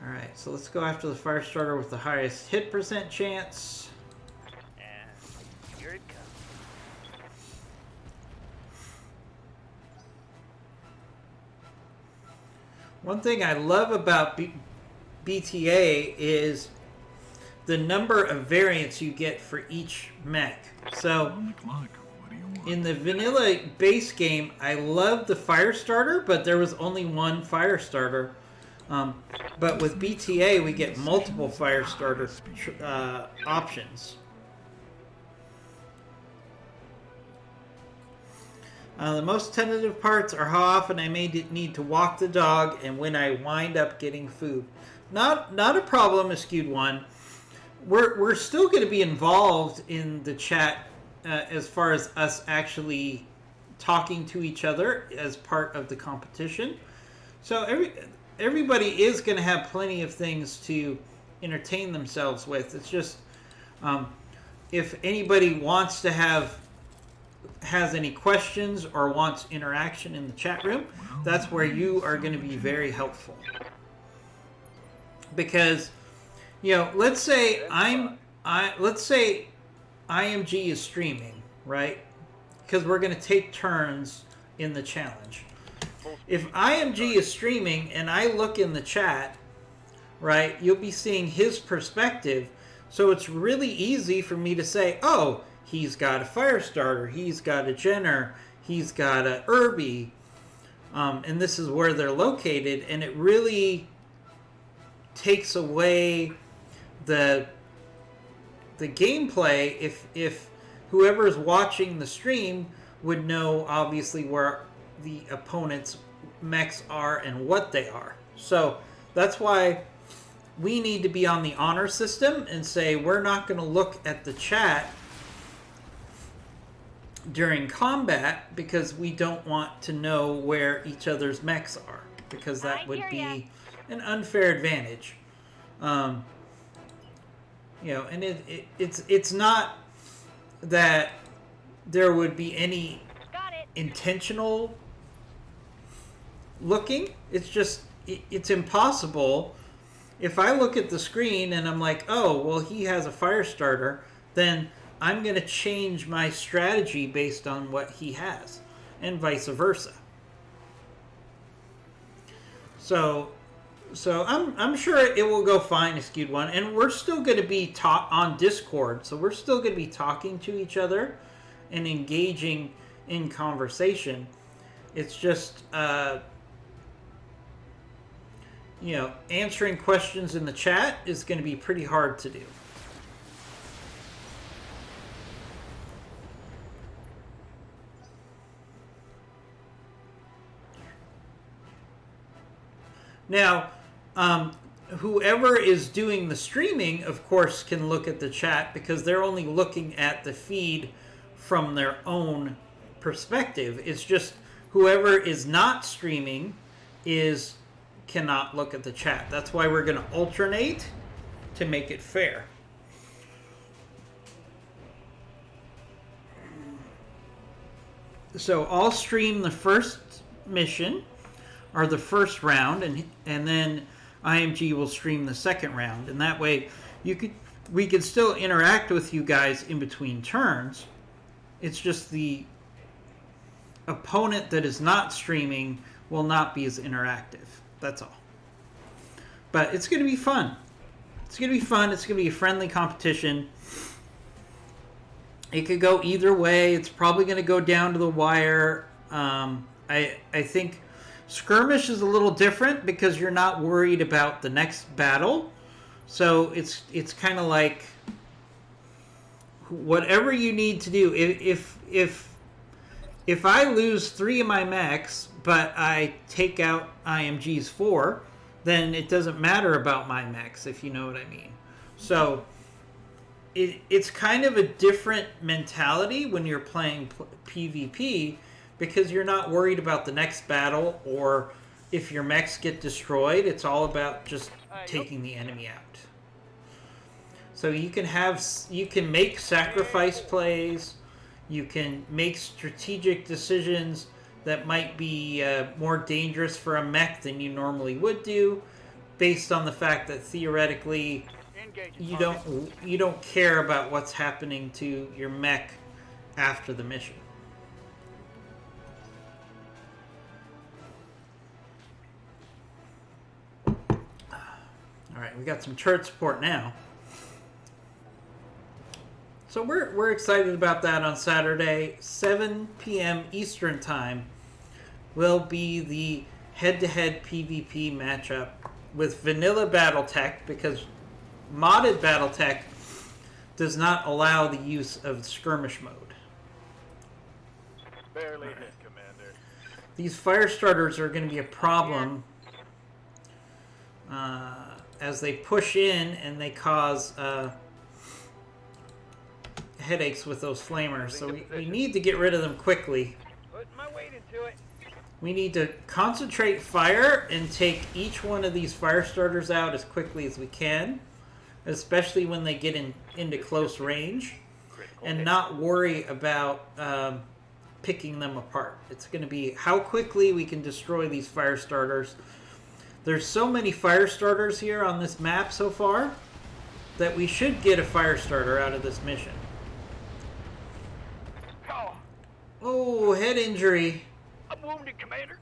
All right, so let's go after the fire starter with the highest hit percent chance. And here it comes. One thing I love about BTA is the number of variants you get for each mech. So On the clock. What do you want? in the vanilla base game, I love the fire starter, but there was only one fire starter. But with BTA, we get multiple fire starter options. The most tentative parts are how often I may need to walk the dog and when I wind up getting food. Not a problem, Skewed One. We're still going to be involved in the chat as far as us actually talking to each other as part of the competition. So everybody is going to have plenty of things to entertain themselves with. It's just if anybody wants to has any questions or wants interaction in the chat room, that's where you are going to be very helpful. Because, you know, let's say IMG is streaming, right? Because we're going to take turns in the challenge. If IMG is streaming and I look in the chat, right, you'll be seeing his perspective. So it's really easy for me to say, oh, he's got a fire starter, he's got a Jenner, he's got a Irby, and this is where they're located, and it really takes away the gameplay if whoever is watching the stream would know obviously where the opponent's mechs are and what they are. So that's why we need to be on the honor system and say we're not going to look at the chat during combat because we don't want to know where each other's mechs are, because that would be an unfair advantage. You know, and it's not that there would be any intentional looking. It's just it's impossible. If I look at the screen and I'm like, oh, well, he has a fire starter, then I'm going to change my strategy based on what he has, and vice versa. So So I'm sure it will go fine, Skewed One, and we're still going to be on Discord, so we're still going to be talking to each other and engaging in conversation. It's just answering questions in the chat is going to be pretty hard to do. Now, whoever is doing the streaming, of course, can look at the chat because they're only looking at the feed from their own perspective. It's just whoever is not streaming cannot look at the chat. That's why we're going to alternate to make it fair. So I'll stream the first mission or the first round, and then IMG will stream the second round, and that way we could still interact with you guys in between turns. It's just the opponent that is not streaming will not be as interactive. That's all. But it's going to be fun. It's going to be fun. It's going to be a friendly competition. It could go either way. It's probably going to go down to the wire. I think skirmish is a little different because you're not worried about the next battle. So it's kind of like whatever you need to do. If I lose 3 of my mechs, but I take out IMG's 4, then it doesn't matter about my mechs, if you know what I mean. So it's kind of a different mentality when you're playing PvP because you're not worried about the next battle or if your mechs get destroyed. It's all about just taking the enemy out. So you can make sacrifice plays. You can make strategic decisions that might be more dangerous for a mech than you normally would do, based on the fact that theoretically you don't care about what's happening to your mech after the mission. All right, we got some turret support now. So we're excited about that. On Saturday, 7 p.m. Eastern Time, will be the head-to-head PvP matchup with vanilla BattleTech, because modded BattleTech does not allow the use of skirmish mode. Barely hit, Commander. These fire starters are going to be a problem as they push in and they cause headaches with those flamers. So we need to get rid of them quickly. Putting my weight into it. We need to concentrate fire and take each one of these fire starters out as quickly as we can, especially when they get into close range, and not worry about picking them apart. It's going to be how quickly we can destroy these fire starters. There's so many fire starters here on this map so far that we should get a fire starter out of this mission. Oh, head injury. I'm wounded, Commander.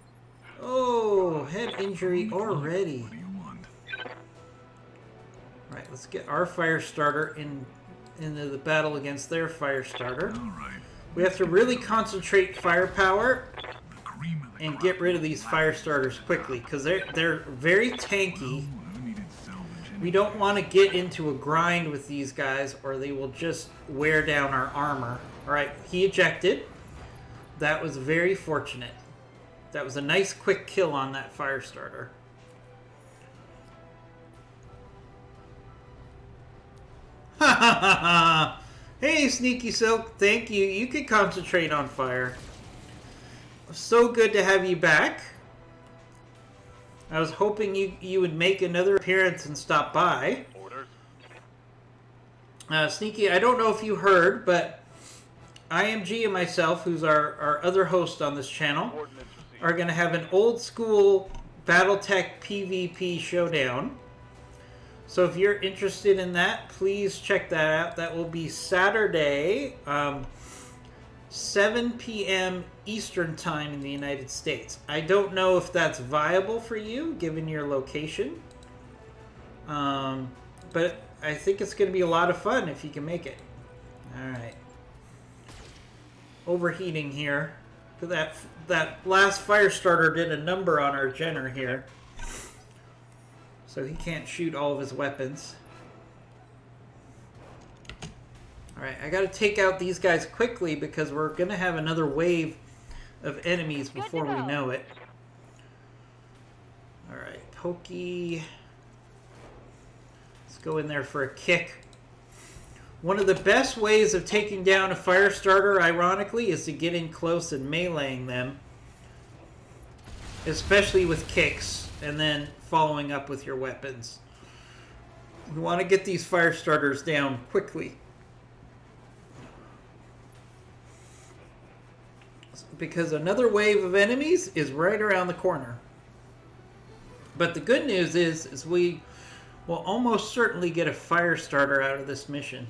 Oh, head injury already. What do you want? Right, let's get our fire starter into the battle against their fire starter. All right. We have to really concentrate firepower The cream of the and crop get rid of is these black. fire starters quickly because they're very tanky. Who needed salvage We don't want to get into a grind with these guys or they will just wear down our armor. All right, he ejected. That was very fortunate. That was a nice quick kill on that fire starter. Ha ha ha ha! Hey, Sneaky Silk, thank you. You could concentrate on fire. So good to have you back. I was hoping you would make another appearance and stop by. Orders. Sneaky, I don't know if you heard, but IMG and myself, who's our other host on this channel, Coordinates received. are going to have an old school BattleTech PvP showdown. So if you're interested in that, please check that out. That will be Saturday, 7 p.m. Eastern Time in the United States. I don't know if that's viable for you, given your location. But I think it's going to be a lot of fun if you can make it. Alright. Overheating here. That last fire starter did a number on our Jenner here. So he can't shoot all of his weapons. Alright, I gotta take out these guys quickly because we're gonna have another wave of enemies before we know it. Alright, Pokey. Let's go in there for a kick. One of the best ways of taking down a fire starter, ironically, is to get in close and meleeing them. Especially with kicks, and then following up with your weapons. We want to get these fire starters down quickly. Because another wave of enemies is right around the corner. But the good news is we will almost certainly get a fire starter out of this mission.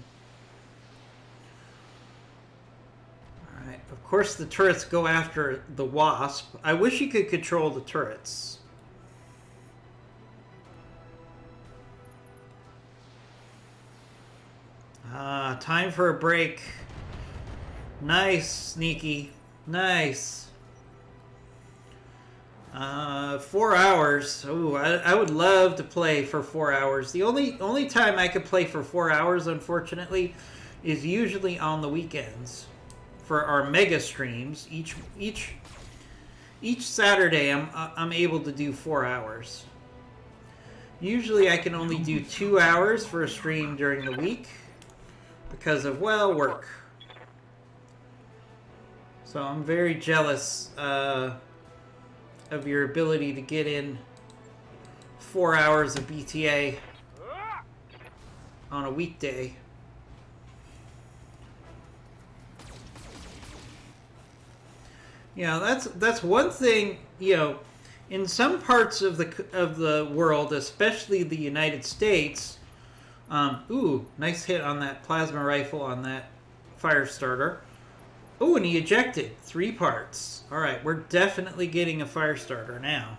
Alright, of course the turrets go after the wasp. I wish you could control the turrets. Time for a break. Nice, Sneaky. Nice. 4 hours. Ooh, I would love to play for 4 hours. The only time I could play for 4 hours, unfortunately, is usually on the weekends for our mega streams. Each Saturday, I'm able to do 4 hours. Usually, I can only do 2 hours for a stream during the week because of, well, work. So I'm very jealous of your ability to get in 4 hours of BTA on a weekday. You know, that's one thing, you know, in some parts of the world, especially the United States. Ooh, nice hit on that plasma rifle on that fire starter. Oh, and he ejected 3 parts. All right, we're definitely getting a fire starter now.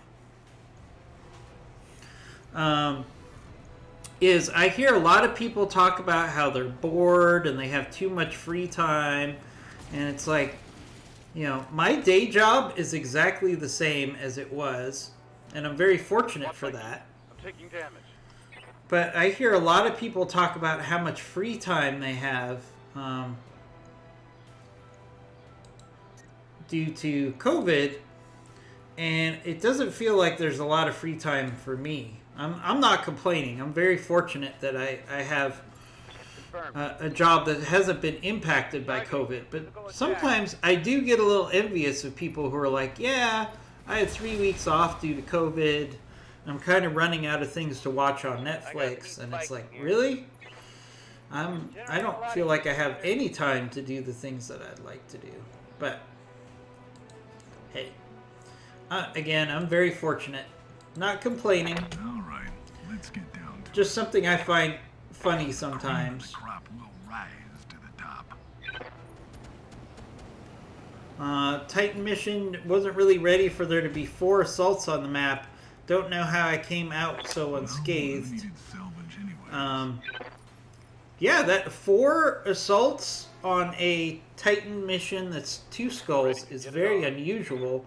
I hear a lot of people talk about how they're bored and they have too much free time. And it's like, you know, my day job is exactly the same as it was. And I'm very fortunate for that. I'm taking damage. But I hear a lot of people talk about how much free time they have. Due to COVID, and it doesn't feel like there's a lot of free time for me. I'm not complaining. I'm very fortunate that I have a job that hasn't been impacted by COVID, but sometimes I do get a little envious of people who are like, yeah, I had 3 weeks off due to COVID. I'm kind of running out of things to watch on Netflix, and it's like, really? I don't feel like I have any time to do the things that I'd like to do, but hey, again, I'm very fortunate. Not complaining. All right, let's get down to Just something I find funny sometimes. The crop will rise to the top. Titan mission wasn't really ready for there to be 4 assaults on the map. Don't know how I came out so unscathed. Needed salvage anyway. Yeah, that 4 assaults on a Titan mission that's 2 skulls is very unusual.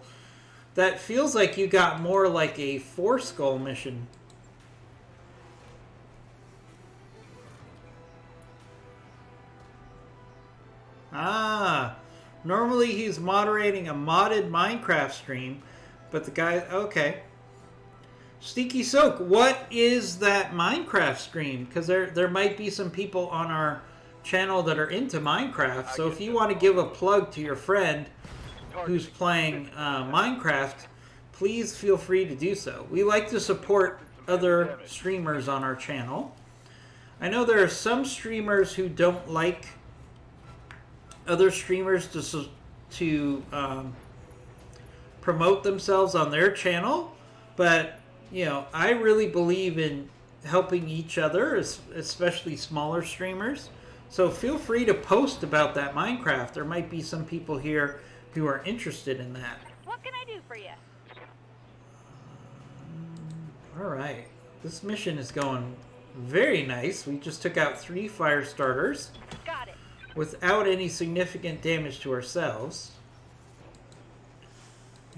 That feels like you got more like a 4 skull mission. Normally he's moderating a modded Minecraft stream, but the guy, okay. Sneaky Soak, what is that Minecraft stream? Because there might be some people on our channel that are into Minecraft, so if you want to give a plug to your friend who's playing Minecraft, please feel free to do so. We like to support other streamers on our channel. I know there are some streamers who don't like other streamers to promote themselves on their channel, but you know, I really believe in helping each other, especially smaller streamers. So feel free to post about that Minecraft. There might be some people here who are interested in that. What can I do for you? All right. This mission is going very nice. We just took out 3 fire starters Got it. without any significant damage to ourselves.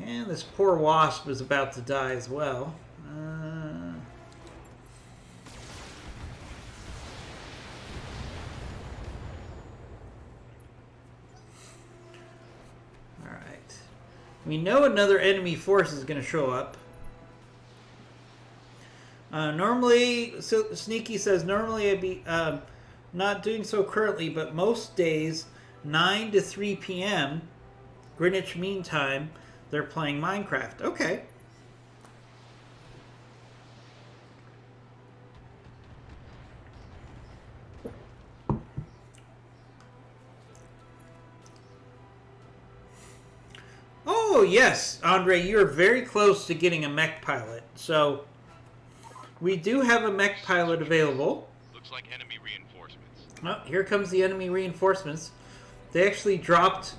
And this poor wasp is about to die as well. Alright. We know another enemy force is going to show up. Normally, so Sneaky says, normally I'd be not doing so currently, but most days, 9 to 3 p.m., Greenwich Mean Time, they're playing Minecraft. Okay. Oh, yes, Andre, you're very close to getting a mech pilot. So, we do have a mech pilot available. Looks like enemy reinforcements. Oh, here comes the enemy reinforcements. They actually dropped...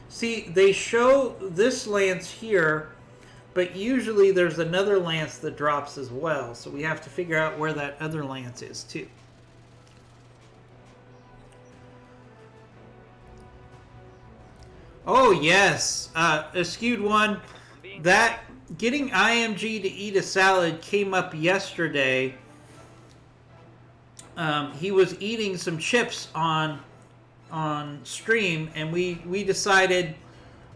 See, they show this lance here, but usually there's another lance that drops as well. So we have to figure out where that other lance is, too. Oh, yes. A skewed one. That getting IMG to eat a salad came up yesterday. He was eating some chips on stream, and we decided,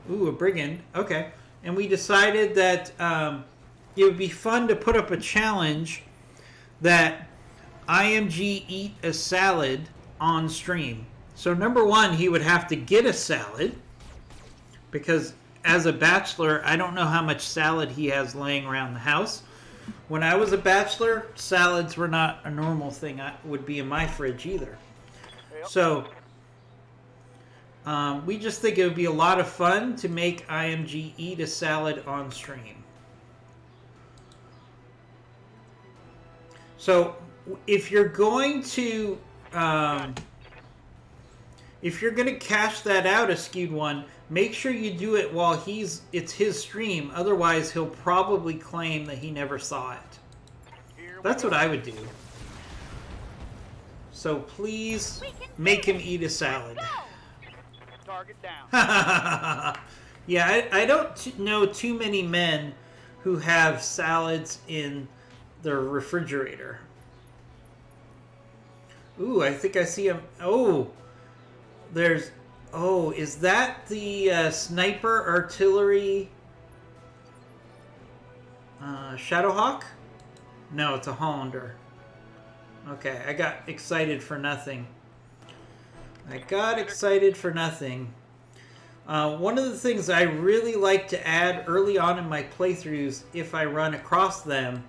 ooh, a brigand, okay, and we decided that it would be fun to put up a challenge that IMG eat a salad on stream. So number one, he would have to get a salad, because as a bachelor, I don't know how much salad he has laying around the house. When I was a bachelor, salads were not a normal thing. I would be in my fridge either. Yep. So we just think it would be a lot of fun to make IMG eat a salad on stream. So if you're going to cash that out, a skewed one, make sure you do it while it's his stream. Otherwise, he'll probably claim that he never saw it. That's what I would do. So please make him eat a salad. Target down. Yeah, I don't know too many men who have salads in their refrigerator. Ooh, I think I see him. Oh, there's... Oh, is that the sniper artillery Shadowhawk? No, it's a Hollander. Okay, I got excited for nothing. One of the things I really like to add early on in my playthroughs, if I run across them,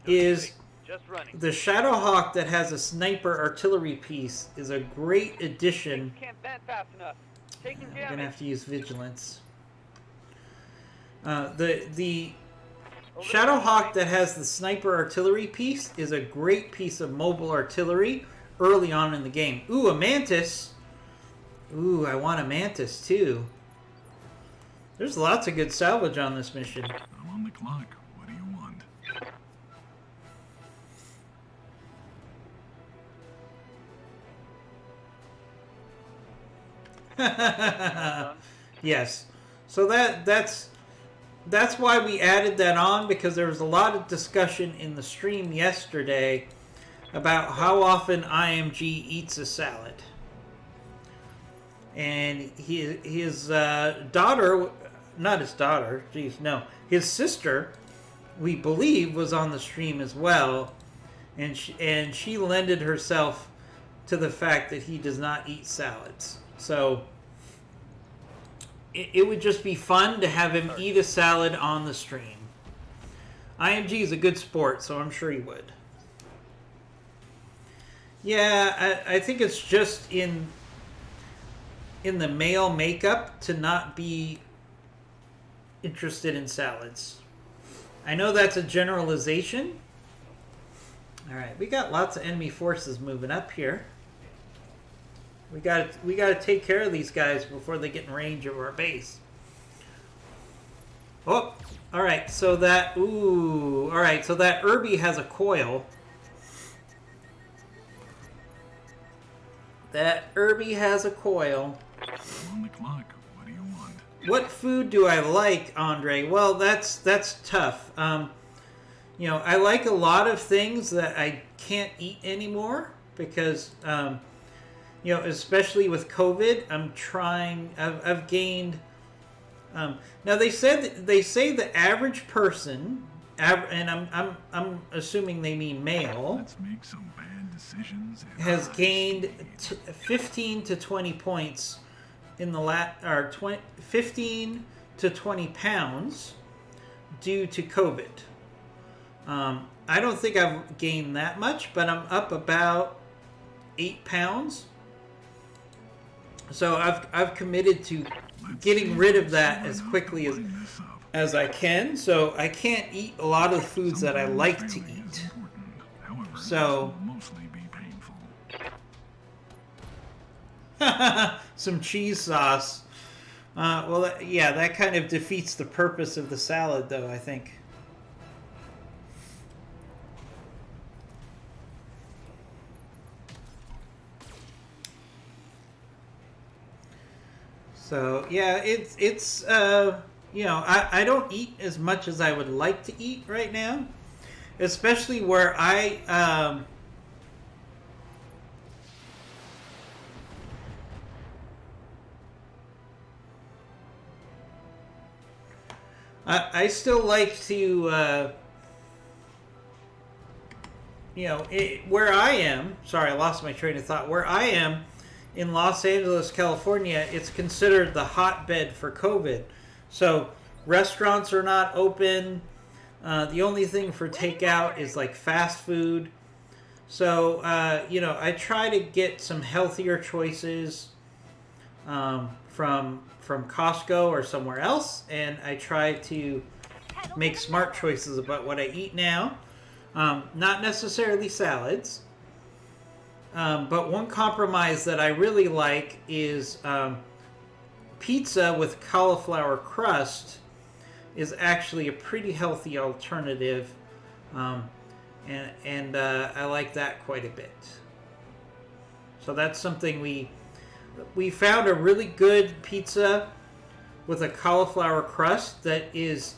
is Just running. the Shadowhawk that has a sniper artillery piece is a great addition. Can't vent fast enough. Taking I'm damage. gonna have to use vigilance. The Shadowhawk that has the sniper artillery piece is a great piece of mobile artillery early on in the game. Ooh, a mantis. Ooh, I want a mantis too. There's lots of good salvage on this mission. I'm on the clock. What do you want? Yes. So that's why we added that on, because there was a lot of discussion in the stream yesterday about how often IMG eats a salad. And his daughter, not his daughter, geez, no, his sister, we believe, was on the stream as well, and she lended herself to the fact that he does not eat salads. So it would just be fun to have him eat a salad on the stream. IMG is a good sport, so I'm sure he would. Yeah, I think it's just in the male makeup to not be interested in salads. I know that's a generalization. All right, we got lots of enemy forces moving up here. We gotta take care of these guys before they get in range of our base. Oh, all right. So that all right. So that Irby has a coil. That Irby has a coil. On the clock. What do you want? What food do I like, Andre? Well, that's tough. You know, I like a lot of things that I can't eat anymore because, you know, especially with COVID, I've gained. Now they say the average person, and I'm assuming they mean male, Let's make some bad decisions. And has I gained see. 15 to 20 points in the 15 to 20 pounds due to COVID. I don't think I've gained that much, but I'm up about 8 pounds. So I've committed to getting rid of that as quickly as I can. So I can't eat a lot of the foods that I like to eat. However, So- this will mostly be painful. Some cheese sauce. Well, that kind of defeats the purpose of the salad, though, I think. So, yeah, it's you know, I don't eat as much as I would like to eat right now. Especially where I still like to, you know, where I am. Sorry, I lost my train of thought. Where I am in Los Angeles, California, it's considered the hotbed for COVID. So restaurants are not open. The only thing for takeout is like fast food. So, you know, I try to get some healthier choices from Costco or somewhere else, and I try to make smart choices about what I eat now. Not necessarily salads, but one compromise that I really like is pizza with cauliflower crust is actually a pretty healthy alternative, and I like that quite a bit. So that's something we found a really good pizza with a cauliflower crust that is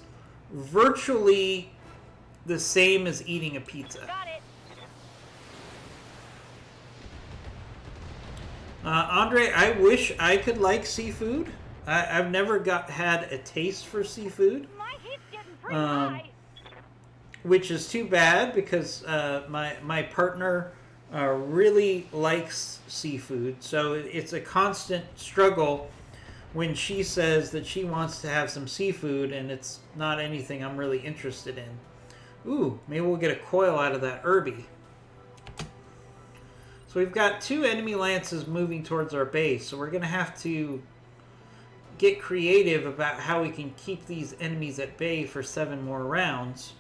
virtually the same as eating a pizza. Got it. Andre, I wish I could like seafood. I've never had a taste for seafood, My heat's getting pretty high. which is too bad because my partner really likes seafood. So it's a constant struggle when she says that she wants to have some seafood and it's not anything I'm really interested in. Ooh, maybe we'll get a coil out of that Irby. So we've got 2 enemy lances moving towards our base, so we're going to have to get creative about how we can keep these enemies at bay for 7 more rounds.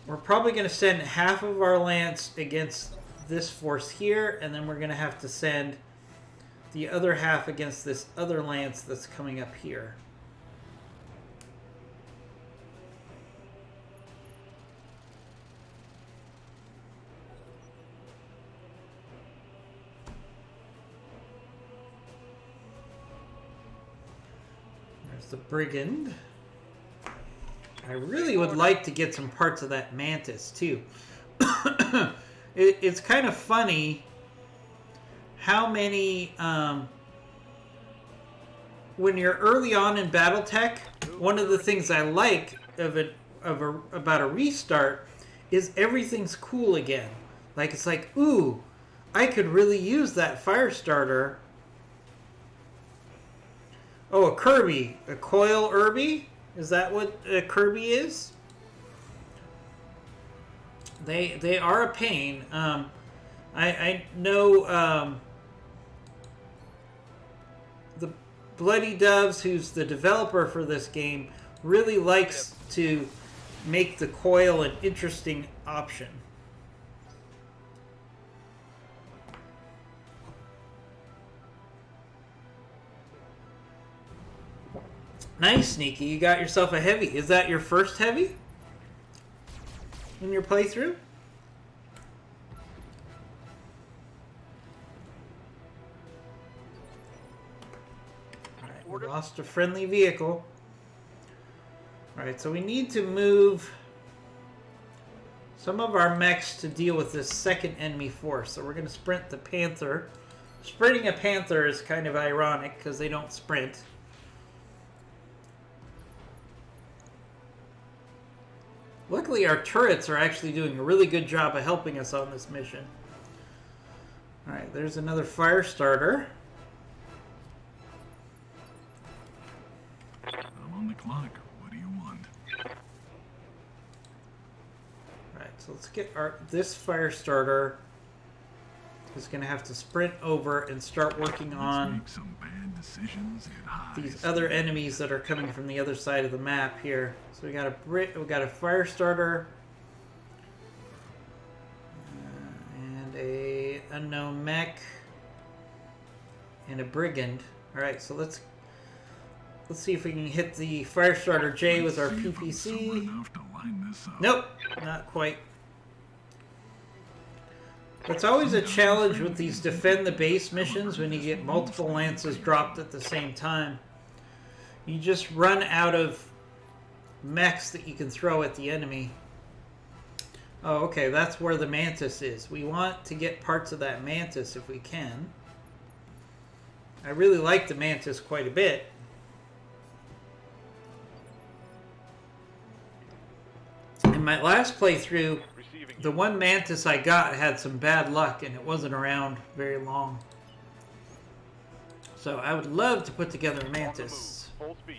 We're probably going to send half of our lance against this force here, and then we're going to have to send the other half against this other lance that's coming up here. There's the brigand. I really would like to get some parts of that mantis too. It's kind of funny how many when you're early on in BattleTech, one of the things I like about a restart is everything's cool again. Like it's like, ooh, I could really use that fire starter. Oh, a Kirby, a coil Irby. Is that what a Kirby is? They are a pain. I know the Bloody Doves, who's the developer for this game, really likes to make the coil an interesting option. Nice, Sneaky. You got yourself a heavy. Is that your first heavy in your playthrough? Alright, we lost a friendly vehicle. Alright, so we need to move some of our mechs to deal with this second enemy force. So we're going to sprint the Panther. Sprinting a Panther is kind of ironic because they don't sprint. Luckily, our turrets are actually doing a really good job of helping us on this mission. Alright, there's another fire starter. I'm on the clock. What do you want? Alright, so let's get this fire starter. Is going to have to sprint over and start working Let's on make some bad decisions at high these other speed. enemies that are coming from the other side of the map here. So we got a fire starter and a unknown mech and a brigand. All right, so let's see if we can hit the fire starter J with our Let's see if I'm smart PPC. enough to line this up. Nope, not quite. It's always a challenge with these defend the base missions when you get multiple lances dropped at the same time. You just run out of mechs that you can throw at the enemy. Oh, okay, that's where the Mantis is. We want to get parts of that Mantis if we can. I really like the Mantis quite a bit. In my last playthrough, Receiving the one Mantis I got had some bad luck and it wasn't around very long. So I would love to put together a on the move. Mantis. Full speed.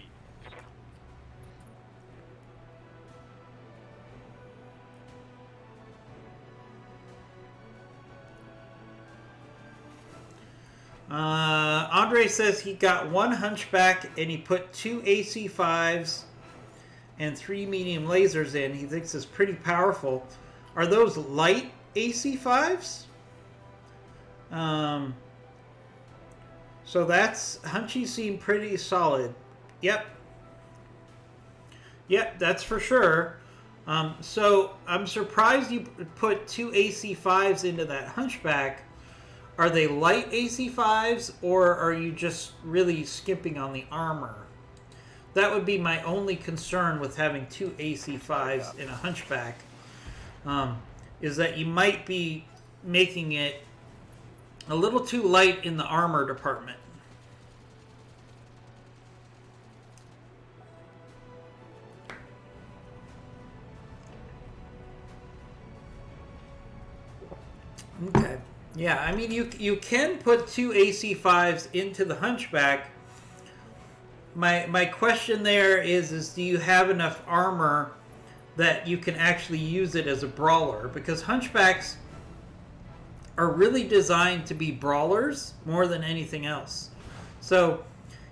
Andre says he got one Hunchback and he put 2 AC5s and 3 medium lasers in. He thinks it's pretty powerful. Are those light AC5s? So that's... Hunchy seemed pretty solid. Yep. Yep, that's for sure. So I'm surprised you put 2 AC5s into that Hunchback. Are they light AC5s or are you just really skipping on the armor? That would be my only concern with having 2 AC5s in a Hunchback. Is that you might be making it a little too light in the armor department. Okay. Yeah, I mean, you can put 2 AC5s into the Hunchback. My question there is do you have enough armor that you can actually use it as a brawler? Because Hunchbacks are really designed to be brawlers more than anything else. So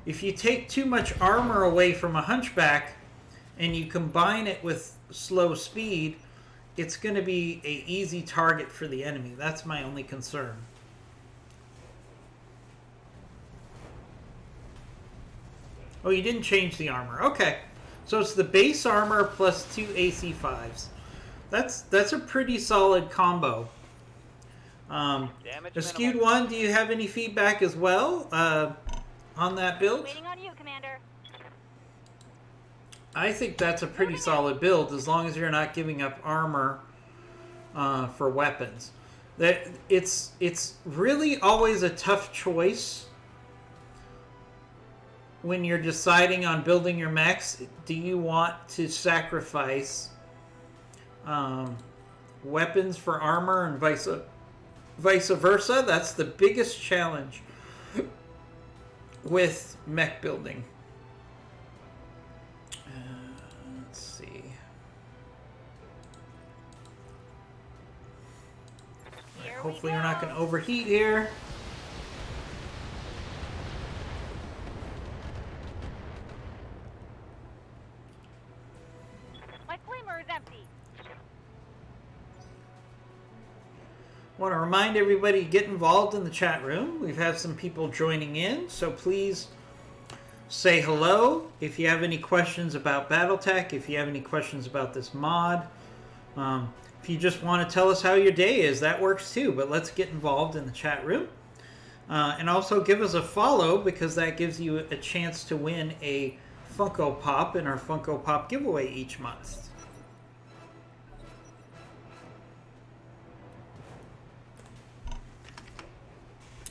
if you take too much armor away from a Hunchback and you combine it with slow speed, it's going to be an easy target for the enemy. That's my only concern. Oh, you didn't change the armor. Okay. So it's the base armor plus 2 AC5s. That's a pretty solid combo. Damage Skewed minimal. One, do you have any feedback as well on that build? Waiting on you, Commander. I think that's a pretty solid build as long as you're not giving up armor for weapons. It's really always a tough choice when you're deciding on building your mechs. Do you want to sacrifice weapons for armor and vice versa? That's the biggest challenge with mech building. Let's see. Here Hopefully we we're not go. going to overheat here. My flamer is empty. Want to remind everybody to get involved in the chat room. We've had some people joining in, so please say hello if you have any questions about BattleTech, if you have any questions about this mod. If you just want to tell us how your day is, that works too. But let's get involved in the chat room. And also give us a follow, because that gives you a chance to win a Funko Pop in our Funko Pop giveaway each month.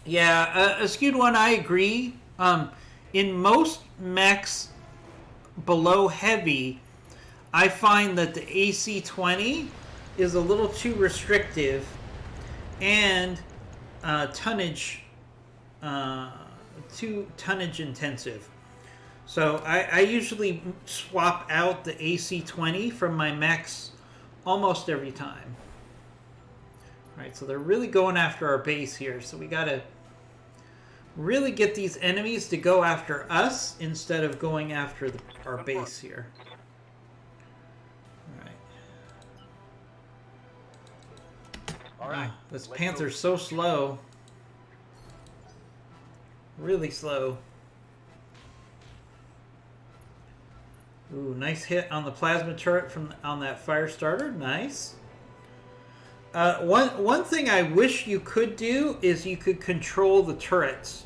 Yeah, Skewed One, I agree. In most mechs below heavy, I find that the AC-20 is a little too restrictive and too tonnage intensive. So I usually swap out the AC-20 from my mechs almost every time. Alright, so they're really going after our base here, so we gotta really get these enemies to go after us instead of going after our base here. Alright. This Panther's so slow. Really slow. Ooh, nice hit on the plasma turret on that fire starter. Nice. One thing I wish you could do is you could control the turrets.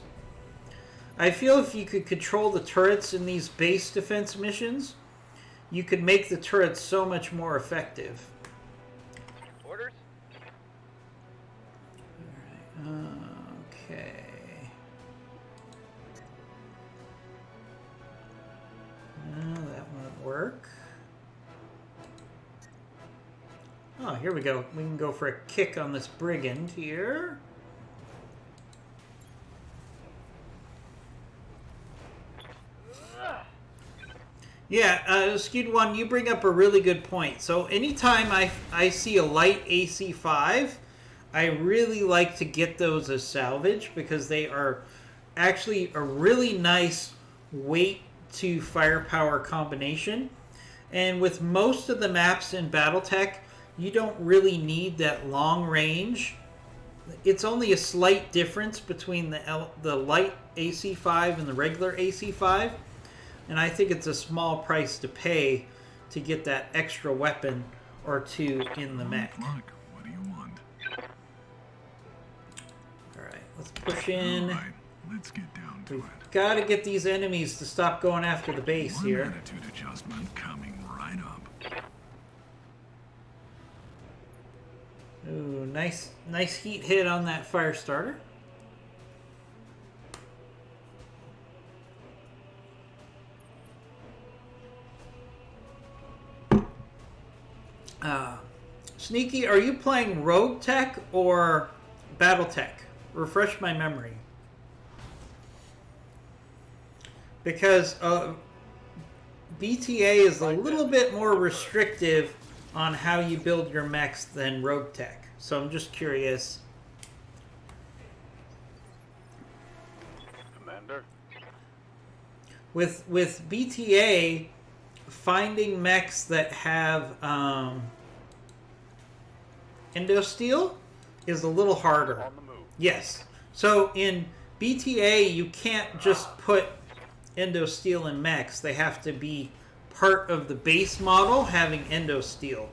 I feel if you could control the turrets in these base defense missions, you could make the turrets so much more effective. Orders? Okay. No, that won't work. Oh, here we go. We can go for a kick on this brigand here. Yeah, Skewed One, you bring up a really good point. So anytime I see a light AC-5, I really like to get those as salvage, because they are actually a really nice weight to firepower combination. And with most of the maps in BattleTech, you don't really need that long range. It's only a slight difference between the light AC-5 and the regular AC-5. And I think it's a small price to pay to get that extra weapon or two in the mech. Look, what do you want? Alright, let's push in. Alright, let's get down to We've it. got to get these enemies to stop going after the base One here. attitude adjustment coming right up. Ooh, nice heat hit on that fire starter. Sneaky, are you playing Rogue Tech or BattleTech? Refresh my memory. Because BTA is a little bit more restrictive on how you build your mechs than Rogue Tech. So I'm just curious. Commander? With BTA, finding mechs that have endosteel is a little harder. On the move. Yes. So in BTA, you can't just put endosteel in mechs. They have to be part of the base model having endosteel.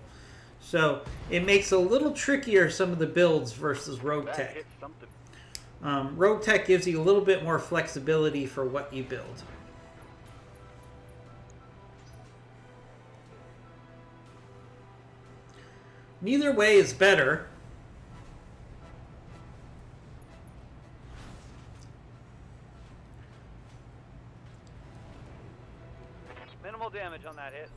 So it makes it a little trickier some of the builds versus Rogue That Tech. hit something. Rogue Tech gives you a little bit more flexibility for what you build. Neither way is better. Minimal damage on that hit.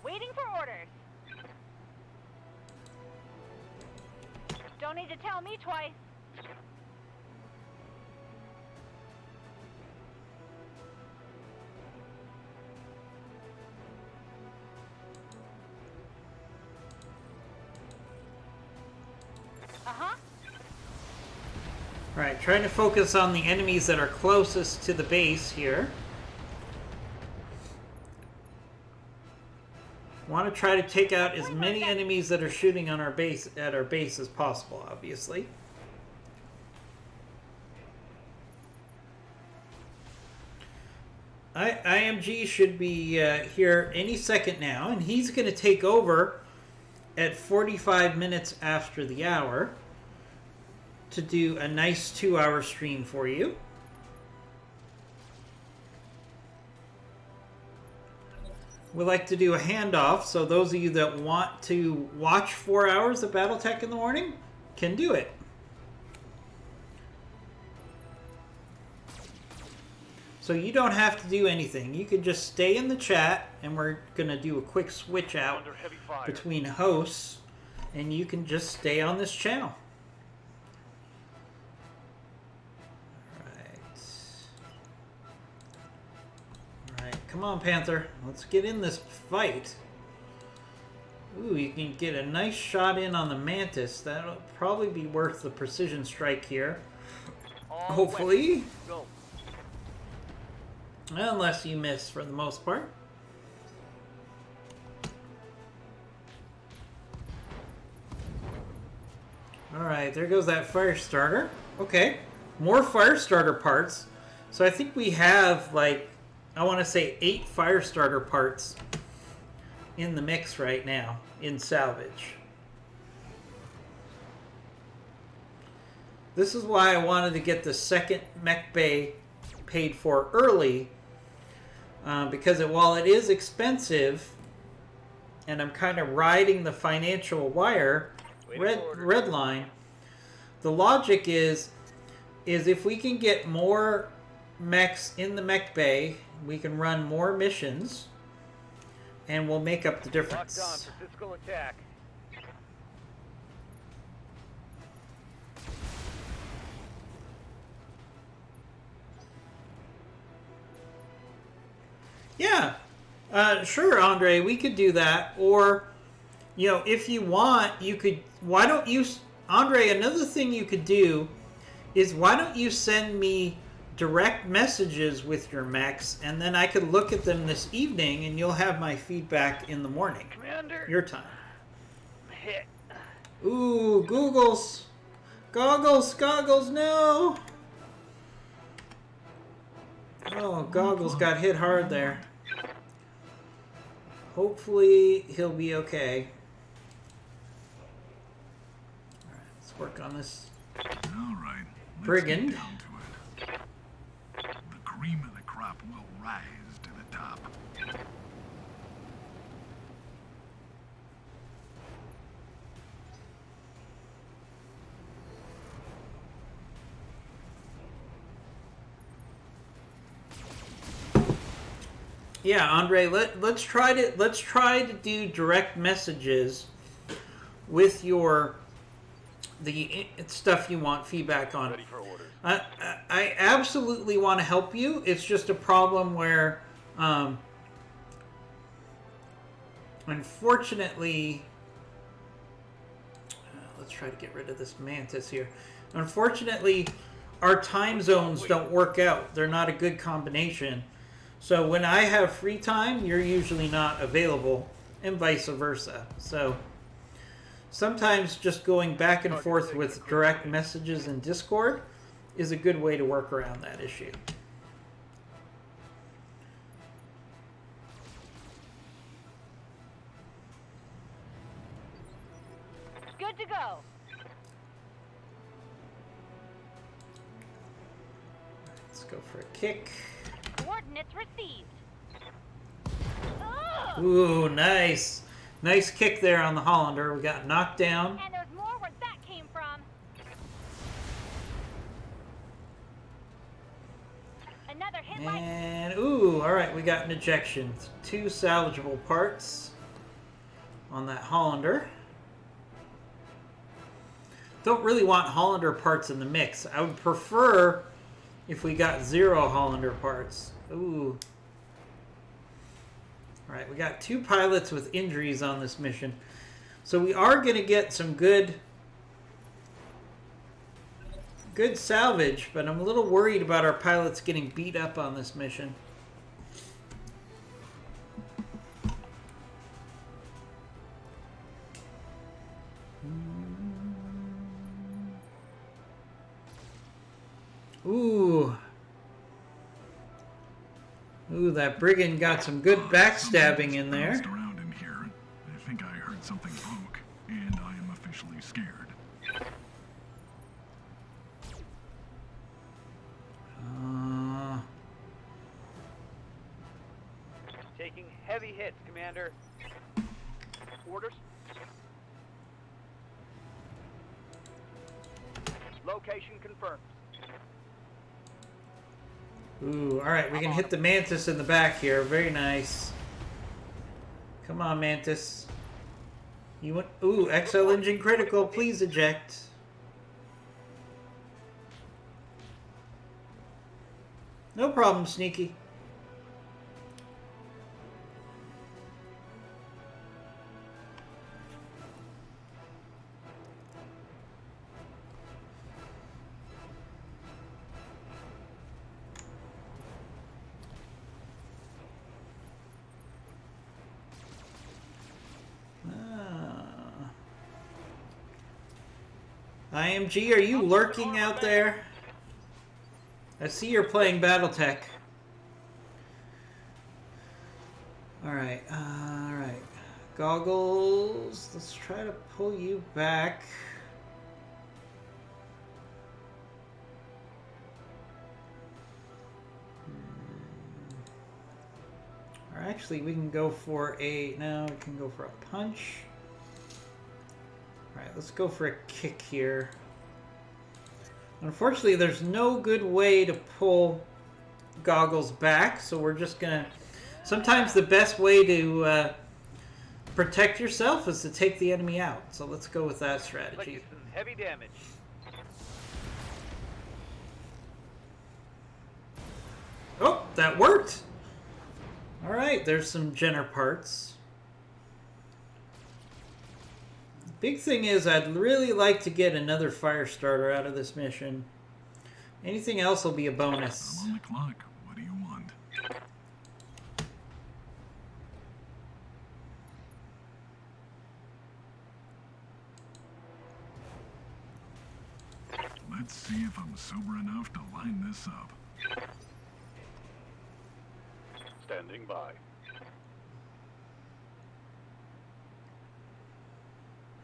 Waiting for orders. Don't need to tell me twice. Uh-huh. Alright, trying to focus on the enemies that are closest to the base here. Want to try to take out as many enemies that are shooting on our base as possible, obviously. IMG should be here any second now, and he's going to take over at 45 minutes after the hour to do a nice 2-hour stream for you. We like to do a handoff, so those of you that want to watch 4 hours of BattleTech in the morning can do it. So you don't have to do anything. You can just stay in the chat, and we're going to do a quick switch out between hosts, and you can just stay on this channel. Alright, come on, Panther. Let's get in this fight. Ooh, you can get a nice shot in on the Mantis. That'll probably be worth the precision strike here. Hopefully. Go. Unless you miss for the most part. Alright, there goes that fire starter. Okay, more fire starter parts. So I think we have, like, I want to say 8 fire starter parts in the mix right now in salvage. This is why I wanted to get the second mech bay paid for early, because while it is expensive and I'm kind of riding the financial wire, red line, the logic is if we can get more mechs in the mech bay, we can run more missions and we'll make up the difference. Locked on for physical attack. Yeah, sure, Andre, we could do that. Or, you know, if you want, you could, why don't you, Andre, another thing you could do is why don't you send me direct messages with your mechs, and then I could look at them this evening, and you'll have my feedback in the morning. Commander. Your time. Hit. Ooh, Googles. Goggles, no. Oh, Goggles got hit hard there. Hopefully he'll be okay. Alright, let's work on this Alright, let's brigand. get down to it. The cream of the crop will rise to the top. Yeah, Andre, let's try to do direct messages with the stuff you want feedback on. Ready for orders. I absolutely want to help you. It's just a problem where, unfortunately, let's try to get rid of this Mantis here. Unfortunately, our time zones don't work out. They're not a good combination. So when I have free time, you're usually not available, and vice versa. So sometimes just going back and forth with direct messages in Discord is a good way to work around that issue. Good to go. Let's go for a kick. Coordinates received. Ugh! Ooh, nice. Nice kick there on the Hollander. We got knocked down. And there's more where that came from. Another hit like And, ooh, alright, we got an ejection. 2 salvageable parts on that Hollander. Don't really want Hollander parts in the mix. I would prefer if we got 0 Hollander parts. Ooh. Alright, we got 2 pilots with injuries on this mission. So we are going to get some good salvage, but I'm a little worried about our pilots getting beat up on this mission. Ooh. Ooh, that brigand got some good backstabbing in there. Bounced around in here. I think I heard something poke, and I am officially scared. Taking heavy hits, Commander. Orders. Location confirmed. Ooh, alright, we can hit the Mantis in the back here. Very nice. Come on, Mantis. You want... Ooh, XL engine critical. Please eject. No problem, Sneaky. IMG, are you lurking out there? I see you're playing Battletech. Alright, alright. Goggles. Let's try to pull you back. Or actually, we can go for a... No, we can go for a punch. Alright, let's go for a kick here. Unfortunately, there's no good way to pull Goggles back, so we're just gonna... Sometimes the best way to protect yourself is to take the enemy out. So let's go with that strategy. Like some heavy damage. Oh, that worked! Alright, there's some Jenner parts. Big thing is, I'd really like to get another fire starter out of this mission. Anything else will be a bonus. I'm on the clock. What do you want? Let's see if I'm sober enough to line this up. Standing by.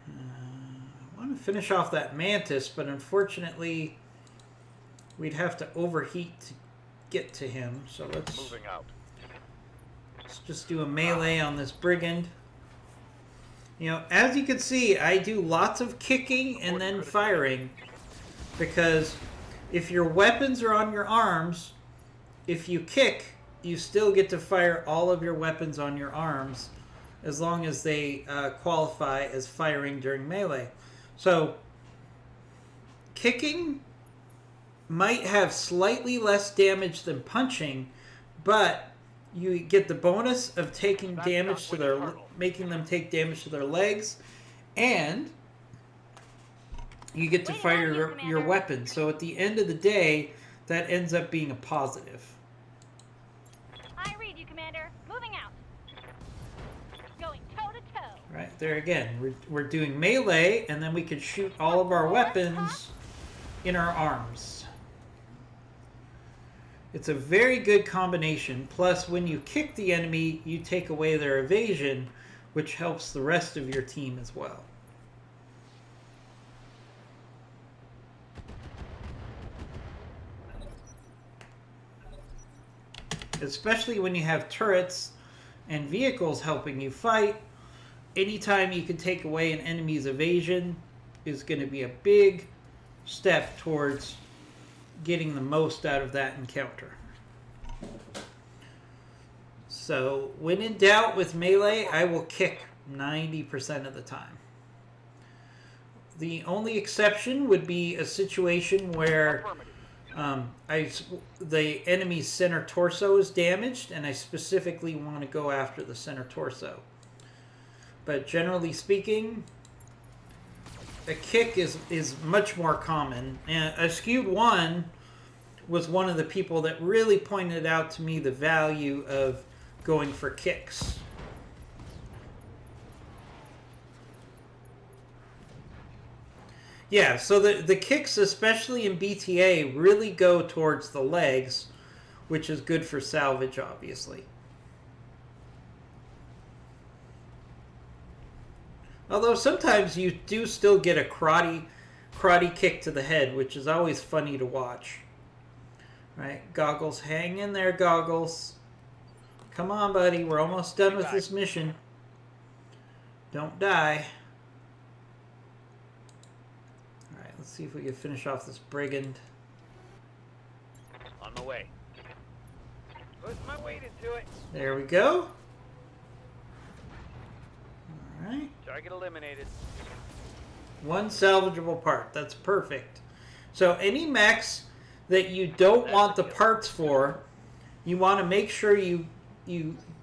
I want to finish off that Mantis, but unfortunately, we'd have to overheat to get to him. So let's out. Let's just do a melee on this brigand. You know, as you can see, I do lots of kicking and then firing, because if your weapons are on your arms, if you kick, you still get to fire all of your weapons on your arms, as long as they qualify as firing during melee. So, kicking might have slightly less damage than punching, but you get the bonus of taking damage to their, making them take damage to their legs, and you get to fire your weapon. So at the end of the day, that ends up being a positive. I read you, Commander. Moving out. Going toe to toe. Right there again, we're doing melee, and then we can shoot all of our weapons in our arms. It's a very good combination. Plus, when you kick the enemy, you take away their evasion, which helps the rest of your team as well. Especially when you have turrets and vehicles helping you fight, anytime you can take away an enemy's evasion is going to be a big step towards getting the most out of that encounter. So, when in doubt with melee, I will kick 90% of the time. The only exception would be a situation where the enemy's center torso is damaged, and I specifically want to go after the center torso. But generally speaking, a kick is much more common. And Skewed One was one of the people that really pointed out to me the value of going for kicks. Yeah, so the kicks, especially in BTA, really go towards the legs, which is good for salvage, obviously. Although sometimes you do still get a karate kick to the head, which is always funny to watch. Right, Goggles, hang in there, Goggles. Come on, buddy, we're almost done with this mission. Don't die. Alright, let's see if we can finish off this brigand. On my way. Put my weight into it. There we go. Alright. Target eliminated. One salvageable part. That's perfect. So any mechs that you don't want the parts for, you want to make sure you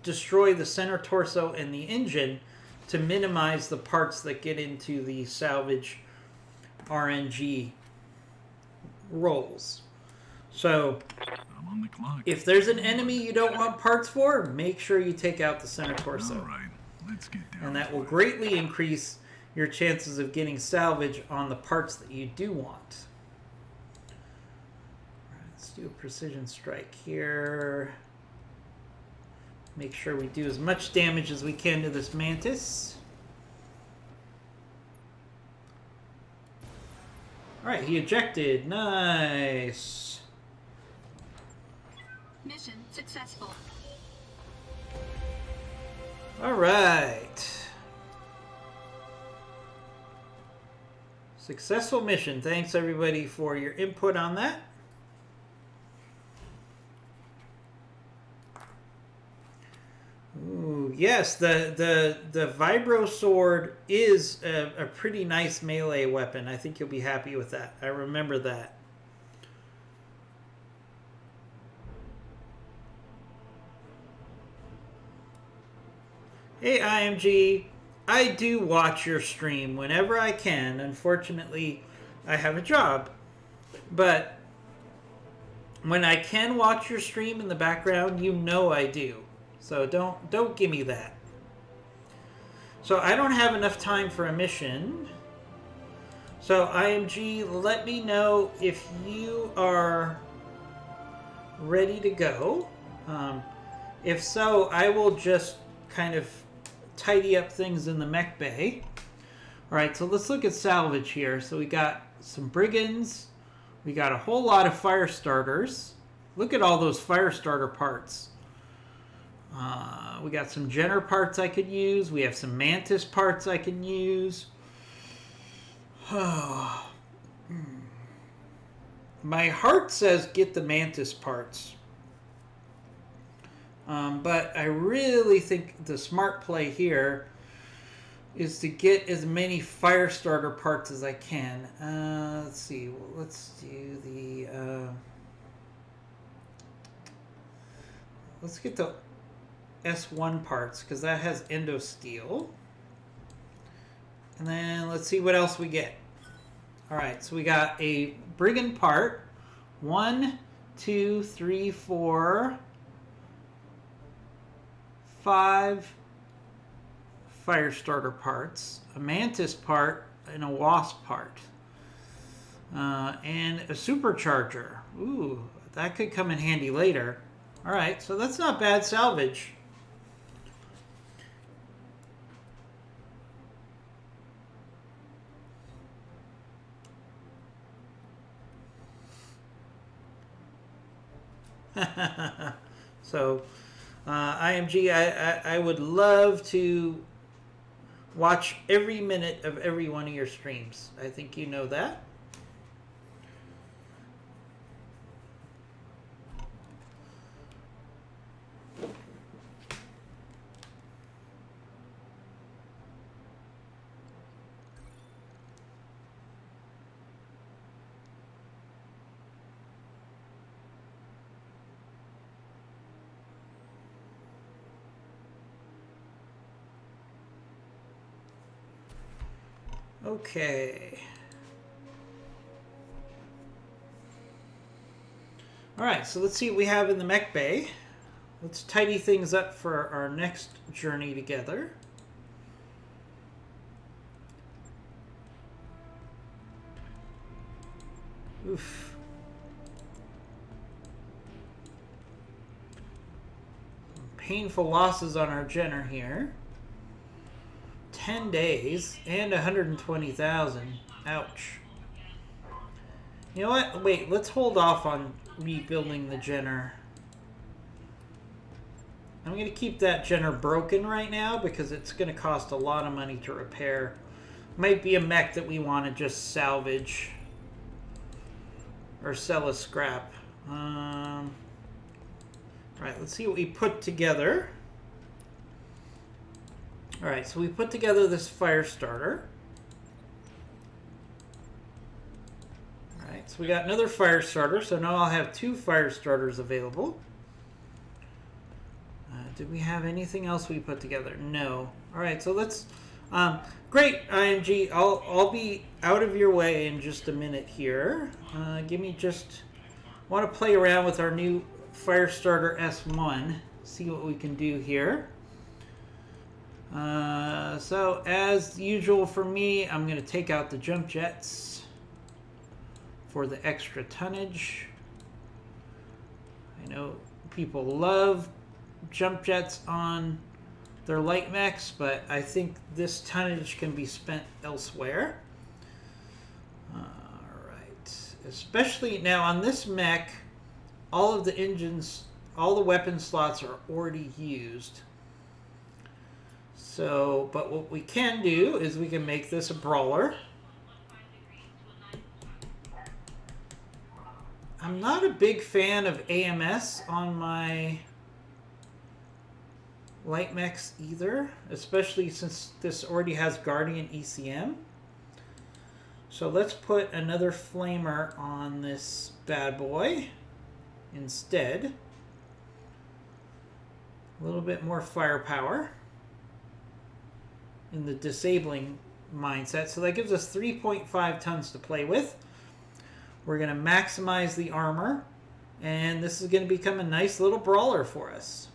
destroy the center torso and the engine to minimize the parts that get into the salvage RNG rolls. So I'm on the clock. if there's an enemy you don't want parts for, make sure you take out the center torso. All right, let's get down. And that to will it. greatly increase your chances of getting salvage on the parts that you do want. All right, let's do a precision strike here. Make sure we do as much damage as we can to this mantis. Alright, he ejected. Nice. Mission successful. Alright. Successful mission. Thanks everybody for your input on that. Ooh, yes, the vibro sword is a pretty nice melee weapon. I think you'll be happy with that. I remember that. Hey IMG, I do watch your stream whenever I can. Unfortunately, I have a job. But when I can watch your stream in the background, you know I do. So don't give me that. So I don't have enough time for a mission. So IMG, let me know if you are ready to go. If so, I will just kind of tidy up things in the mech bay. Alright, so let's look at salvage here. So we got some brigands. We got a whole lot of fire starters. Look at all those fire starter parts. We got some Jenner parts I could use. We have some Mantis parts I can use. My heart says get the Mantis parts. But I really think the smart play here is to get as many fire starter parts as I can. Let's see. Well, let's do the... let's get the S1 parts, because that has endo steel. And then let's see what else we get. Alright, so we got a brigand part. 1, 2, 3, 4, 5 fire starter parts, a mantis part, and a wasp part. And a supercharger. Ooh, that could come in handy later. Alright, so that's not bad salvage. So, IMG, I would love to watch every minute of every one of your streams. I think you know that. Okay. Alright, so let's see what we have in the mech bay. Let's tidy things up for our next journey together. Oof. painful losses on our Jenner here. 10 days and 120,000. Ouch. You know what? Wait, let's hold off on rebuilding the Jenner. I'm going to keep that Jenner broken right now because it's going to cost a lot of money to repair. Might be a mech that we want to just salvage or sell as scrap. Right, let's see what we put together. Alright, so we put together this fire starter. Alright, so we got another fire starter, so now I'll have 2 fire starters available. Did we have anything else we put together? No. Alright, so let's... great, IMG. I'll be out of your way in just a minute here. Give me just... I want to play around with our new Firestarter S1. See what we can do here. So, as usual for me, I'm going to take out the jump jets for the extra tonnage. I know people love jump jets on their light mechs, but I think this tonnage can be spent elsewhere. Alright. Especially now on this mech, all of the engines, all the weapon slots are already used. So, but what we can do is we can make this a brawler. I'm not a big fan of AMS on my light mechs either, especially since this already has Guardian ECM. So let's put another flamer on this bad boy instead. A little bit more firepower in the disabling mindset. So that gives us 3.5 tons to play with. We're going to maximize the armor, and this is going to become a nice little brawler for us.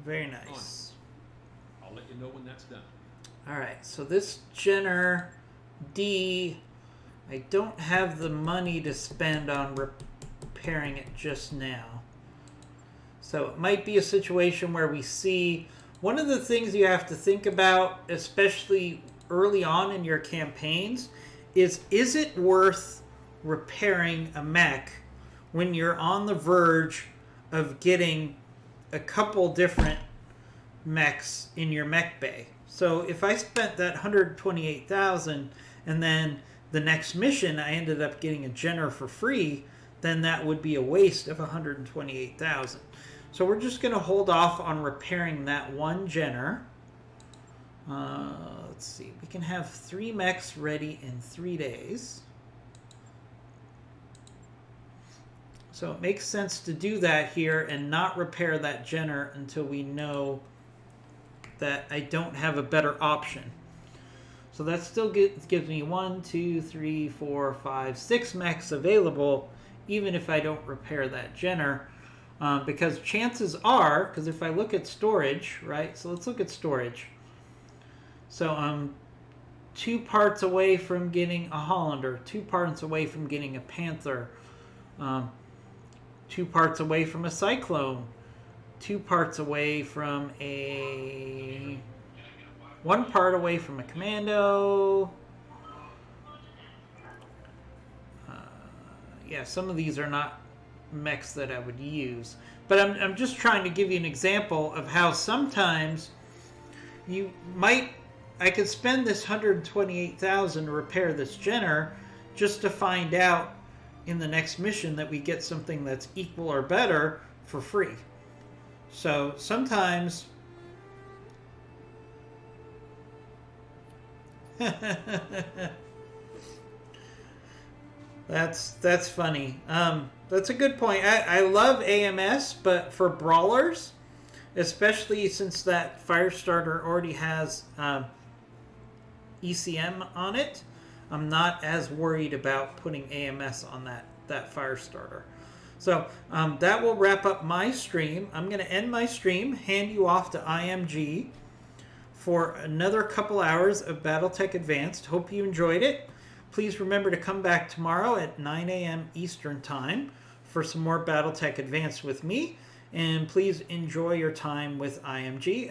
Very nice. I'll let you know when that's done. Alright, so this Jenner D, I don't have the money to spend on repairing it just now. So it might be a situation where we see... One of the things you have to think about, especially early on in your campaigns, is it worth repairing a mech when you're on the verge of getting a couple different mechs in your mech bay? So if I spent that 128,000 and then the next mission I ended up getting a Jenner for free, then that would be a waste of 128,000. So we're just going to hold off on repairing that one Jenner. Let's see. We can have 3 mechs ready in 3 days. So it makes sense to do that here and not repair that Jenner until we know that I don't have a better option. So that still gives me 1, 2, 3, 4, 5, 6 mechs available, even if I don't repair that Jenner. Because chances are, because if I look at storage, right? So let's look at storage. So I'm 2 parts away from getting a Hollander, 2 parts away from getting a Panther, 2 parts away from a Cyclone, 2 parts away from a... 1 part away from a Commando. Yeah, some of these are not mechs that I would use. But I'm just trying to give you an example of how sometimes you might... I could spend this 128,000 to repair this Jenner just to find out in the next mission that we get something that's equal or better for free. So sometimes that's funny. That's a good point. I love AMS, but for brawlers, especially since that Firestarter already has ECM on it, I'm not as worried about putting AMS on that Firestarter. So that will wrap up my stream. I'm going to end my stream, hand you off to IMG for another couple hours of BattleTech Advanced. Hope you enjoyed it. Please remember to come back tomorrow at 9 a.m. Eastern Time for some more BattleTech Advanced with me, and please enjoy your time with IMG.